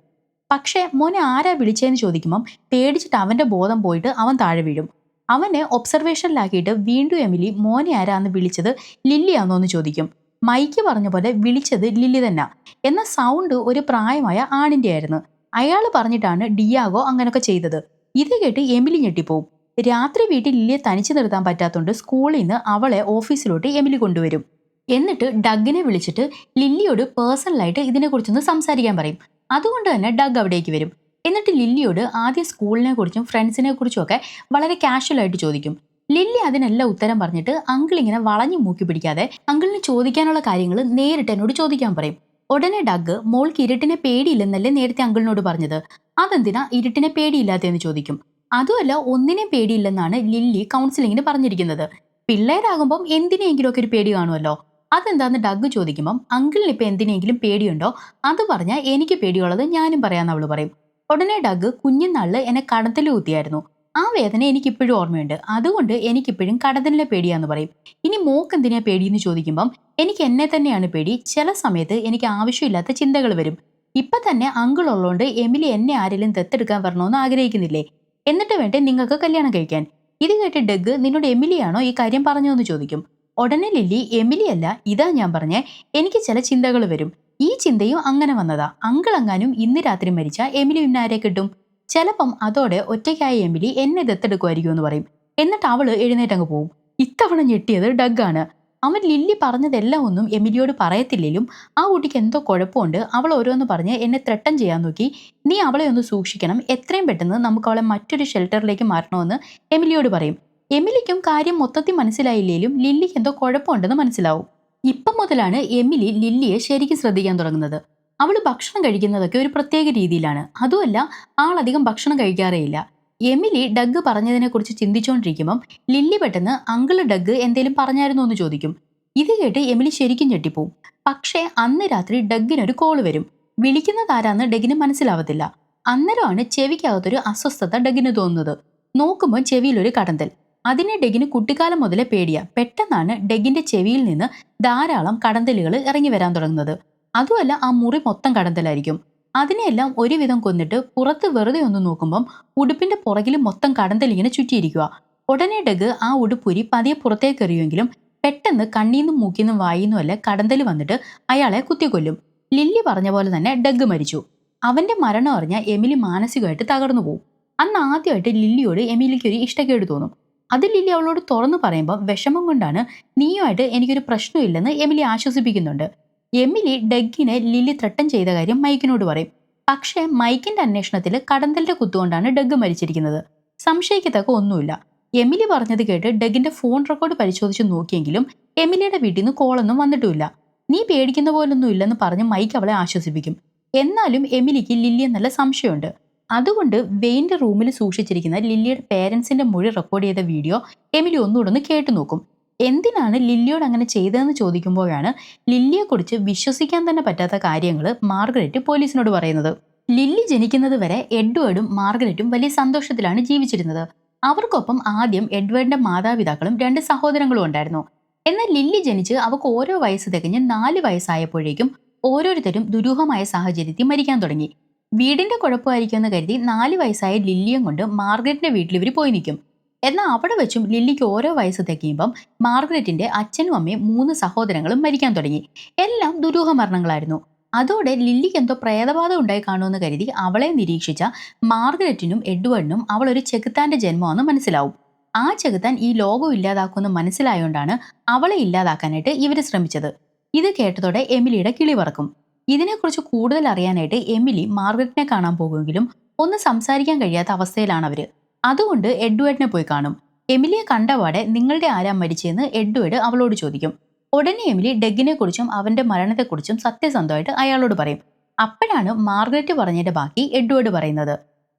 പക്ഷേ മോനെ ആരാ വിളിച്ചതെന്ന് ചോദിക്കുമ്പം പേടിച്ചിട്ട് അവന്റെ ബോധം പോയിട്ട് അവൻ താഴെ വീഴും. അവനെ ഒബ്സർവേഷനിലാക്കിയിട്ട് വീണ്ടും എമിലി മോനെ ആരാന്ന് വിളിച്ചത് ലില്ലിയാണോ എന്ന് ചോദിക്കും. മൈക്ക് പറഞ്ഞ പോലെ വിളിച്ചത് ലില്ലി തന്നെ. എന്ന സൗണ്ട് ഒരു പ്രായമായ ആണിന്റെ ആയിരുന്നു. അയാൾ പറഞ്ഞിട്ടാണ് ഡിയാഗോ അങ്ങനൊക്കെ ചെയ്തത്. ഇത് കേട്ട് എമിലി ഞെട്ടിപ്പോവും. രാത്രി വീട്ടിൽ ലില്ലിയെ തനിച്ചു നിർത്താൻ പറ്റാത്തതുകൊണ്ട് സ്കൂളിൽ നിന്ന് അവളെ ഓഫീസിലോട്ട് എമിലി കൊണ്ടുവരും. എന്നിട്ട് ഡഗിനെ വിളിച്ചിട്ട് ലില്ലിയോട് പേഴ്സണലായിട്ട് ഇതിനെക്കുറിച്ചൊന്ന് സംസാരിക്കാൻ പറയും. അതുകൊണ്ട് തന്നെ ഡഗ് അവിടേക്ക് വരും. എന്നിട്ട് ലില്ലിയോട് ആദ്യം സ്കൂളിനെ കുറിച്ചും ഫ്രണ്ട്സിനെ കുറിച്ചും ഒക്കെ വളരെ കാഷ്വൽ ആയിട്ട് ചോദിക്കും. ലില്ലി അതിനെല്ലാം ഉത്തരം പറഞ്ഞിട്ട് അങ്കിൾ ഇങ്ങനെ വളഞ്ഞു മൂക്കി പിടിക്കാതെ അങ്കിളിന് ചോദിക്കാനുള്ള കാര്യങ്ങൾ നേരിട്ട് എന്നോട് ചോദിക്കാൻ പറയും. ഉടനെ ഡഗ് മോൾക്ക് ഇരുട്ടിനെ പേടിയില്ലെന്നല്ലേ നേരത്തെ അങ്കിളിനോട് പറഞ്ഞത്, അതെന്തിനാ ഇരുട്ടിനെ പേടിയില്ലാത്തതെന്ന് ചോദിക്കും. അതുമല്ല, ഒന്നിനെയും പേടിയില്ലെന്നാണ് ലില്ലി കൗൺസിലിങ്ങിന് പറഞ്ഞിരിക്കുന്നത്. പിള്ളേരാകുമ്പം എന്തിനെങ്കിലും ഒക്കെ ഒരു പേടി കാണുമല്ലോ, അതെന്താന്ന് ഡഗ് ചോദിക്കുമ്പം അങ്കിളിന് ഇപ്പൊ എന്തിനെങ്കിലും പേടിയുണ്ടോ, അത് പറഞ്ഞാൽ എനിക്ക് പേടിയുള്ളത് ഞാനും പറയാന്ന് അവള് പറയും. ഉടനെ ഡഗ് കുഞ്ഞുനാളില് എന്നെ കടത്തിൽ കുത്തിയായിരുന്നു, ആ വേദന എനിക്കിപ്പോഴും ഓർമ്മയുണ്ട്, അതുകൊണ്ട് എനിക്കിപ്പോഴും കടത്തലിനെ പേടിയാന്ന് പറയും. ഇനി മോക്ക് എന്തിനാ പേടിയെന്ന് ചോദിക്കുമ്പം എനിക്ക് എന്നെ തന്നെയാണ് പേടി, ചില സമയത്ത് എനിക്ക് ആവശ്യമില്ലാത്ത ചിന്തകൾ വരും. ഇപ്പൊ തന്നെ അങ്കിൾ ഉള്ളതുകൊണ്ട് എമിലി എന്നെ ആരെങ്കിലും ദത്തെടുക്കാൻ വരണമെന്ന് ആഗ്രഹിക്കുന്നില്ലേ, എന്നിട്ട് വേണ്ടേ നിങ്ങൾക്ക് കല്യാണം കഴിക്കാൻ. ഇത് കേട്ട് ഡഗ് നിന്നോട് എമിലിയാണോ ഈ കാര്യം പറഞ്ഞതെന്ന് ചോദിക്കും. ഉടനെ ലില്ലി എമിലിയല്ല, ഇതാ ഞാൻ പറഞ്ഞേ, എനിക്ക് ചില ചിന്തകൾ വരും, ഈ ചിന്തയും അങ്ങനെ വന്നതാ, അങ്കിൾ എങ്ങാനും ഇന്ന് രാത്രി മരിച്ച എമിലി പിന്നെ ആരെ കിട്ടും, ചിലപ്പം അതോടെ ഒറ്റയ്ക്കായ എമിലി എന്നെ ദത്തെടുക്കുമായിരിക്കും എന്ന് പറയും. എന്നിട്ട് അവള് എഴുന്നേറ്റങ്ങ് പോവും. ഇത്തവണ ഞെട്ടിയത് ഡഗ്ഗാണ്. അവൻ ലില്ലി പറഞ്ഞതെല്ലാം ഒന്നും എമിലിയോട് പറയത്തില്ലെങ്കിലും ആ കുട്ടിക്ക് എന്തോ കുഴപ്പമുണ്ട്, അവൾ ഓരോന്ന് പറഞ്ഞ് എന്നെ ത്രട്ടൻ ചെയ്യാൻ നോക്കി, നീ അവളെ ഒന്ന് സൂക്ഷിക്കണം, എത്രയും പെട്ടെന്ന് നമുക്ക് അവളെ മറ്റൊരു ഷെൽട്ടറിലേക്ക് മാറ്റണമെന്ന് എമിലിയോട് പറയും. എമിലിക്കും കാര്യം മൊത്തത്തിൽ മനസ്സിലായില്ലേലും ലില്ലിക്ക് എന്തോ കുഴപ്പമുണ്ടെന്ന് മനസ്സിലാവും. ഇപ്പം മുതലാണ് എമിലി ലില്ലിയെ ശരിക്കും ശ്രദ്ധിക്കാൻ തുടങ്ങുന്നത്. അവൾ ഭക്ഷണം കഴിക്കുന്നതൊക്കെ ഒരു പ്രത്യേക രീതിയിലാണ്. അതുമല്ല, ആളധികം ഭക്ഷണം കഴിക്കാറേയില്ല. എമിലി ഡഗ് പറഞ്ഞതിനെക്കുറിച്ച് ചിന്തിച്ചുകൊണ്ടിരിക്കുമ്പം ലില്ലി പെട്ടെന്ന് അങ്കിള് ഡഗ് എന്തേലും പറഞ്ഞായിരുന്നോ എന്ന് ചോദിക്കും. ഇത് കേട്ട് എമിലി ശരിക്കും ഞെട്ടിപ്പോവും. പക്ഷേ അന്ന് രാത്രി ഡഗ്ഗിനൊരു കോള് വരും. വിളിക്കുന്നതാരാന്ന് ഡഗ്ഗിന് മനസ്സിലാവത്തില്ല. അന്നേരമാണ് ചെവിക്കകത്തൊരു അസ്വസ്ഥത ഡഗ്ഗിന് തോന്നുന്നത്. നോക്കുമ്പോൾ ചെവിയിലൊരു കടന്തൽ. അതിനെ ഡഗ്ഗിന് കുട്ടിക്കാലം മുതലേ പേടിയാ. പെട്ടെന്നാണ് ഡഗ്ഗിന്റെ ചെവിയിൽ നിന്ന് ധാരാളം കടന്തലുകൾ ഇറങ്ങി വരാൻ തുടങ്ങുന്നത്. അതുമല്ല, ആ മുറി മൊത്തം കടന്തലായിരിക്കും. അതിനെയെല്ലാം ഒരുവിധം കൊന്നിട്ട് പുറത്ത് വെറുതെ ഒന്ന് നോക്കുമ്പം ഉടുപ്പിന്റെ പുറകിൽ മൊത്തം കടന്തലിങ്ങനെ ചുറ്റിയിരിക്കുക. ഉടനെ ഡഗ് ആ ഉടുപ്പുരി പതിയെ പുറത്തേക്ക് എറിയുമെങ്കിലും പെട്ടെന്ന് കണ്ണീന്നും മൂക്കിന്നും വായിന്നും അല്ല കടന്തൽ വന്നിട്ട് അയാളെ കുത്തിക്കൊല്ലും. ലില്ലി പറഞ്ഞ പോലെ തന്നെ ഡഗ് മരിച്ചു. അവന്റെ മരണം അറിഞ്ഞ എമിലി മാനസികമായിട്ട് തകർന്നു പോകും. അന്ന് ആദ്യമായിട്ട് ലില്ലിയോട് എമിലിക്ക് ഒരു ഇഷ്ടക്കേട് തോന്നും. അത് ലില്ലി അവളോട് തുറന്നു പറയുമ്പോൾ വിഷമം കൊണ്ടാണ്, നീയുമായിട്ട് എനിക്കൊരു പ്രശ്നമില്ലെന്ന് എമിലി ആശ്വസിപ്പിക്കുന്നുണ്ട്. എമിലി ഡഗ്ഗിനെ ലില്ലി ത്രട്ടൻ ചെയ്ത കാര്യം മൈക്കിനോട് പറയും. പക്ഷേ മൈക്കിന്റെ അന്വേഷണത്തിൽ കടന്തലിന്റെ കുത്തുകൊണ്ടാണ് ഡഗ് മരിച്ചിരിക്കുന്നത്. സംശയിക്കത്തക്ക ഒന്നുമില്ല. എമിലി പറഞ്ഞത് കേട്ട് ഡഗ്ഗിന്റെ ഫോൺ റെക്കോർഡ് പരിശോധിച്ച് നോക്കിയെങ്കിലും എമിലിയുടെ വീട്ടിൽ നിന്ന് കോളൊന്നും വന്നിട്ടുമില്ല. നീ പേടിക്കുന്ന പോലൊന്നും ഇല്ലെന്ന് പറഞ്ഞ് മൈക്ക് അവളെ ആശ്വസിപ്പിക്കും. എന്നാലും എമിലിക്ക് ലില്ലിയെ നല്ല സംശയമുണ്ട്. അതുകൊണ്ട് വെയിന്റെ റൂമിൽ സൂക്ഷിച്ചിരിക്കുന്ന ലില്ലിയുടെ പേരൻസിന്റെ മൊഴി റെക്കോർഡ് ചെയ്ത വീഡിയോ എമിലി ഒന്നുകൂടെ ഒന്ന് കേട്ടു നോക്കും. എന്തിനാണ് ലില്ലിയോട് അങ്ങനെ ചെയ്തതെന്ന് ചോദിക്കുമ്പോഴാണ് ലില്ലിയെക്കുറിച്ച് വിശ്വസിക്കാൻ തന്നെ പറ്റാത്ത കാര്യങ്ങൾ മാർഗരറ്റ് പോലീസിനോട് പറയുന്നത്. ലില്ലി ജനിക്കുന്നത് വരെ എഡ്വേർഡും മാർഗരറ്റും വലിയ സന്തോഷത്തിലാണ് ജീവിച്ചിരുന്നത്. അവർക്കൊപ്പം ആദ്യം എഡ്വേർഡിന്റെ മാതാപിതാക്കളും 2 സഹോദരങ്ങളും ഉണ്ടായിരുന്നു. എന്നാൽ ലില്ലി ജനിച്ച് അവർക്ക് ഓരോ വയസ്സ് തികഞ്ഞ് 4 വയസ്സായപ്പോഴേക്കും ഓരോരുത്തരും ദുരൂഹമായ സാഹചര്യത്തിൽ മരിക്കാൻ തുടങ്ങി. വീടിന്റെ കുഴപ്പമായിരിക്കുമെന്ന് കരുതി 4 വയസ്സായ ലില്ലിയും കൊണ്ട് മാർഗരറ്റിന്റെ വീട്ടിൽ ഇവർ പോയി നിൽക്കും. എന്നാൽ അവിടെ വെച്ചും ലില്ലിക്ക് ഓരോ വയസ്സ് തികയുമ്പം മാർഗരറ്റിന്റെ അച്ഛനും അമ്മയും 3 സഹോദരങ്ങളും മരിക്കാൻ തുടങ്ങി. എല്ലാം ദുരൂഹ മരണങ്ങളായിരുന്നു. അതോടെ ലില്ലിക്ക് എന്തോ പ്രേതബാധ ഉണ്ടായി കാണുമെന്ന് കരുതി അവളെ നിരീക്ഷിച്ച മാർഗരറ്റിനും എഡ്വേർഡിനും അവൾ ഒരു ചെകുത്താന്റെ ജന്മമാണെന്ന് മനസ്സിലാവും. ആ ചെകുത്താൻ ഈ ലോകം ഇല്ലാതാക്കുമെന്ന് മനസ്സിലായോണ്ടാണ് അവളെ ഇല്ലാതാക്കാനായിട്ട് ഇവർ ശ്രമിച്ചത്. ഇത് കേട്ടതോടെ എമിലിയുടെ കിളി പറക്കും. ഇതിനെക്കുറിച്ച് കൂടുതൽ അറിയാനായിട്ട് എമിലി മാർഗരറ്റിനെ കാണാൻ പോകുമെങ്കിലും ഒന്ന് സംസാരിക്കാൻ കഴിയാത്ത അവസ്ഥയിലാണ് അവര്. അതുകൊണ്ട് എഡ്വേർഡിനെ പോയി കാണും. എമിലിയെ കണ്ടപാടെ നിങ്ങളുടെ ആരാ മരിച്ചെന്ന് എഡ്വേർഡ് അവളോട് ചോദിക്കും. ഉടനെ എമിലി ഡഗ്ഗിനെ കുറിച്ചും അവന്റെ മരണത്തെക്കുറിച്ചും സത്യസന്ധമായിട്ട് അയാളോട് പറയും. അപ്പോഴാണ് മാർഗരറ്റ് പറഞ്ഞതിന്റെ ബാക്കി എഡ്വേർഡ് പറയുന്നത്.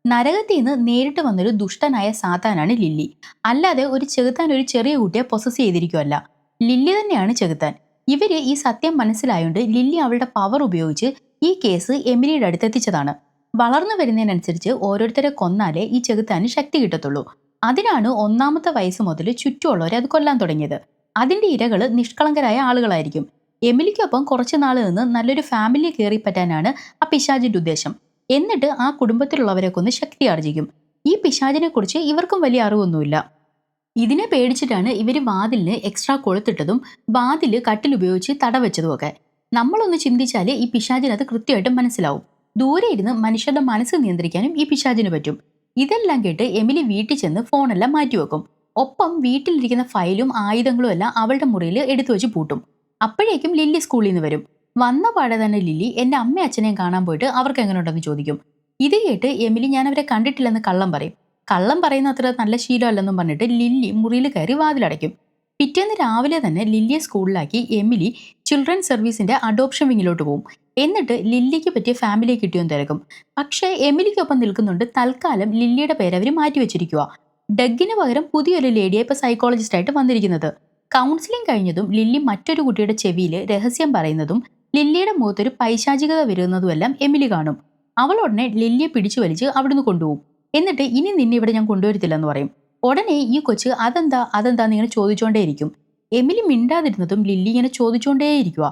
നരകത്തിൽ നിന്ന് നേരിട്ട് വന്നൊരു ദുഷ്ടനായ സാത്താനാണ് ലില്ലി. അല്ലാതെ ഒരു ചെകുത്താൻ ഒരു ചെറിയ കുട്ടിയെ പൊസസ് ചെയ്തിരിക്കുമല്ല. ലില്ലി തന്നെയാണ് ചെകുത്താൻ. ഇവര് ഈ സത്യം മനസ്സിലായോണ്ട് ലില്ലി അവളുടെ പവർ ഉപയോഗിച്ച് ഈ കേസ് എമിലിയുടെ അടുത്തെത്തിച്ചതാണ്. വളർന്നു വരുന്നതിനനുസരിച്ച് ഓരോരുത്തരെ കൊന്നാലേ ഈ ചെകുത്താന് ശക്തി കിട്ടത്തുള്ളൂ. അതിനാണ് 1ാമത്തെ വയസ്സ് മുതൽ ചുറ്റുമുള്ളവരെ അത് കൊല്ലാൻ തുടങ്ങിയത്. അതിന്റെ ഇരകള് നിഷ്കളങ്കരായ ആളുകളായിരിക്കും. എമിലിക്കൊപ്പം കുറച്ചു നാൾ നിന്ന് നല്ലൊരു ഫാമിലി കയറി പറ്റാനാണ് ആ പിശാചിന്റെ ഉദ്ദേശം. എന്നിട്ട് ആ കുടുംബത്തിലുള്ളവരെ കൊന്ന് ശക്തി ആർജിക്കും. ഈ പിശാചിനെ കുറിച്ച് ഇവർക്കും വലിയ അറിവൊന്നുമില്ല. ഇതിനെ പേടിച്ചിട്ടാണ് ഇവര് വാതിലിന് എക്സ്ട്രാ കൊളുത്തിട്ടതും വാതില് കട്ടിലുപയോഗിച്ച് തടവെച്ചതുമൊക്കെ. നമ്മളൊന്ന് ചിന്തിച്ചാല് ഈ പിശാചിന് അത് കൃത്യമായിട്ട് മനസ്സിലാവും. ദൂരെ ഇരുന്ന് മനുഷ്യരുടെ മനസ്സ് നിയന്ത്രിക്കാനും ഈ പിശാചിന് പറ്റും. ഇതെല്ലാം കേട്ട് എമിലി വീട്ടിൽ ചെന്ന് ഫോണെല്ലാം മാറ്റിവെക്കും. ഒപ്പം വീട്ടിലിരിക്കുന്ന ഫയലും ആയുധങ്ങളും എല്ലാം അവളുടെ മുറിയിൽ എടുത്തു വെച്ച് പൂട്ടും. അപ്പോഴേക്കും ലില്ലി സ്കൂളിൽ നിന്ന് വരും. വന്ന പാടെ തന്നെ ലില്ലി എന്റെ അമ്മയും അച്ഛനെയും കാണാൻ പോയിട്ട് അവർക്ക് എങ്ങനെയുണ്ടെന്ന് ചോദിക്കും. ഇത് കേട്ട് എമിലി ഞാൻ അവരെ കണ്ടിട്ടില്ലെന്ന് കള്ളം പറയും. കള്ളം പറയുന്ന അത്ര നല്ല ശീലമല്ലെന്നും പറഞ്ഞിട്ട് ലില്ലി മുറിയിൽ കയറി വാതിലടയ്ക്കും. പിറ്റേന്ന് രാവിലെ തന്നെ ലില്ലിയെ സ്കൂളിലാക്കി എമിലി ചിൽഡ്രൻ സർവീസിന്റെ അഡോപ്ഷൻ വിങ്ങിലോട്ട് പോകും. എന്നിട്ട് ലില്ലിക്ക് പറ്റിയ ഫാമിലിയെ കിട്ടിയെന്ന് തിരക്കും. പക്ഷേ എമിലിക്കൊപ്പം നിൽക്കുന്നുണ്ട് തൽക്കാലം ലില്ലിയുടെ പേര് അവർ മാറ്റിവെച്ചിരിക്കുക. ഡഗ്ഗിന് പകരം പുതിയൊരു ലേഡിയെ ഇപ്പൊ സൈക്കോളജിസ്റ്റ് ആയിട്ട് വന്നിരിക്കുന്നത്. കൗൺസിലിംഗ് കഴിഞ്ഞതും ലില്ലി മറ്റൊരു കുട്ടിയുടെ ചെവിയിൽ രഹസ്യം പറയുന്നതും ലില്ലിയുടെ മുഖത്തൊരു പൈശാചികത വരുന്നതുമെല്ലാം എമിലി കാണും. അവൾ ഉടനെ ലില്ലിയെ പിടിച്ചു വലിച്ച് അവിടുന്ന് കൊണ്ടുപോകും. എന്നിട്ട് ഇനി നിന്നെ ഇവിടെ ഞാൻ കൊണ്ടുവരത്തില്ലെന്ന് പറയും. ഉടനെ ഈ കൊച്ച് അതെന്താന്ന് ഇങ്ങനെ ചോദിച്ചോണ്ടേയിരിക്കും. എമിലി മിണ്ടാതിരുന്നതും ലില്ലി ഇങ്ങനെ ചോദിച്ചോണ്ടേയിരിക്കുക.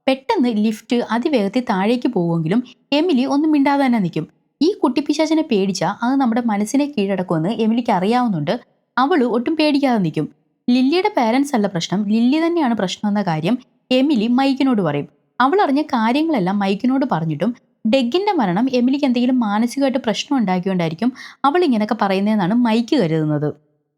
പെട്ടെന്ന് ലിഫ്റ്റ് അതിവേഗത്തിൽ താഴേക്ക് പോവുമെങ്കിലും എമിലി ഒന്നും മിണ്ടാതെ തന്നെ നിൽക്കും. ഈ കുട്ടിപ്പിശാചിനെ പേടിച്ചാൽ അത് നമ്മുടെ മനസ്സിനെ കീഴടക്കുമെന്ന് എമിലിക്ക് അറിയാവുന്നുണ്ട്. അവള് ഒട്ടും പേടിക്കാതെ നിൽക്കും. ലില്ലിയുടെ പേരൻസ് അല്ല പ്രശ്നം, ലില്ലി തന്നെയാണ് പ്രശ്നം എന്ന കാര്യം എമിലി മൈക്കിനോട് പറയും. അവൾ അറിഞ്ഞ കാര്യങ്ങളെല്ലാം മൈക്കിനോട് പറഞ്ഞിട്ടും ഡഗ്ഗിന്റെ മരണം എമിലിക്ക് എന്തെങ്കിലും മാനസികമായിട്ട് പ്രശ്നം ഉണ്ടാക്കിയോണ്ടായിരിക്കും അവൾ ഇങ്ങനെയൊക്കെ പറയുന്നതെന്നാണ് മൈക്ക് കരുതുന്നത്.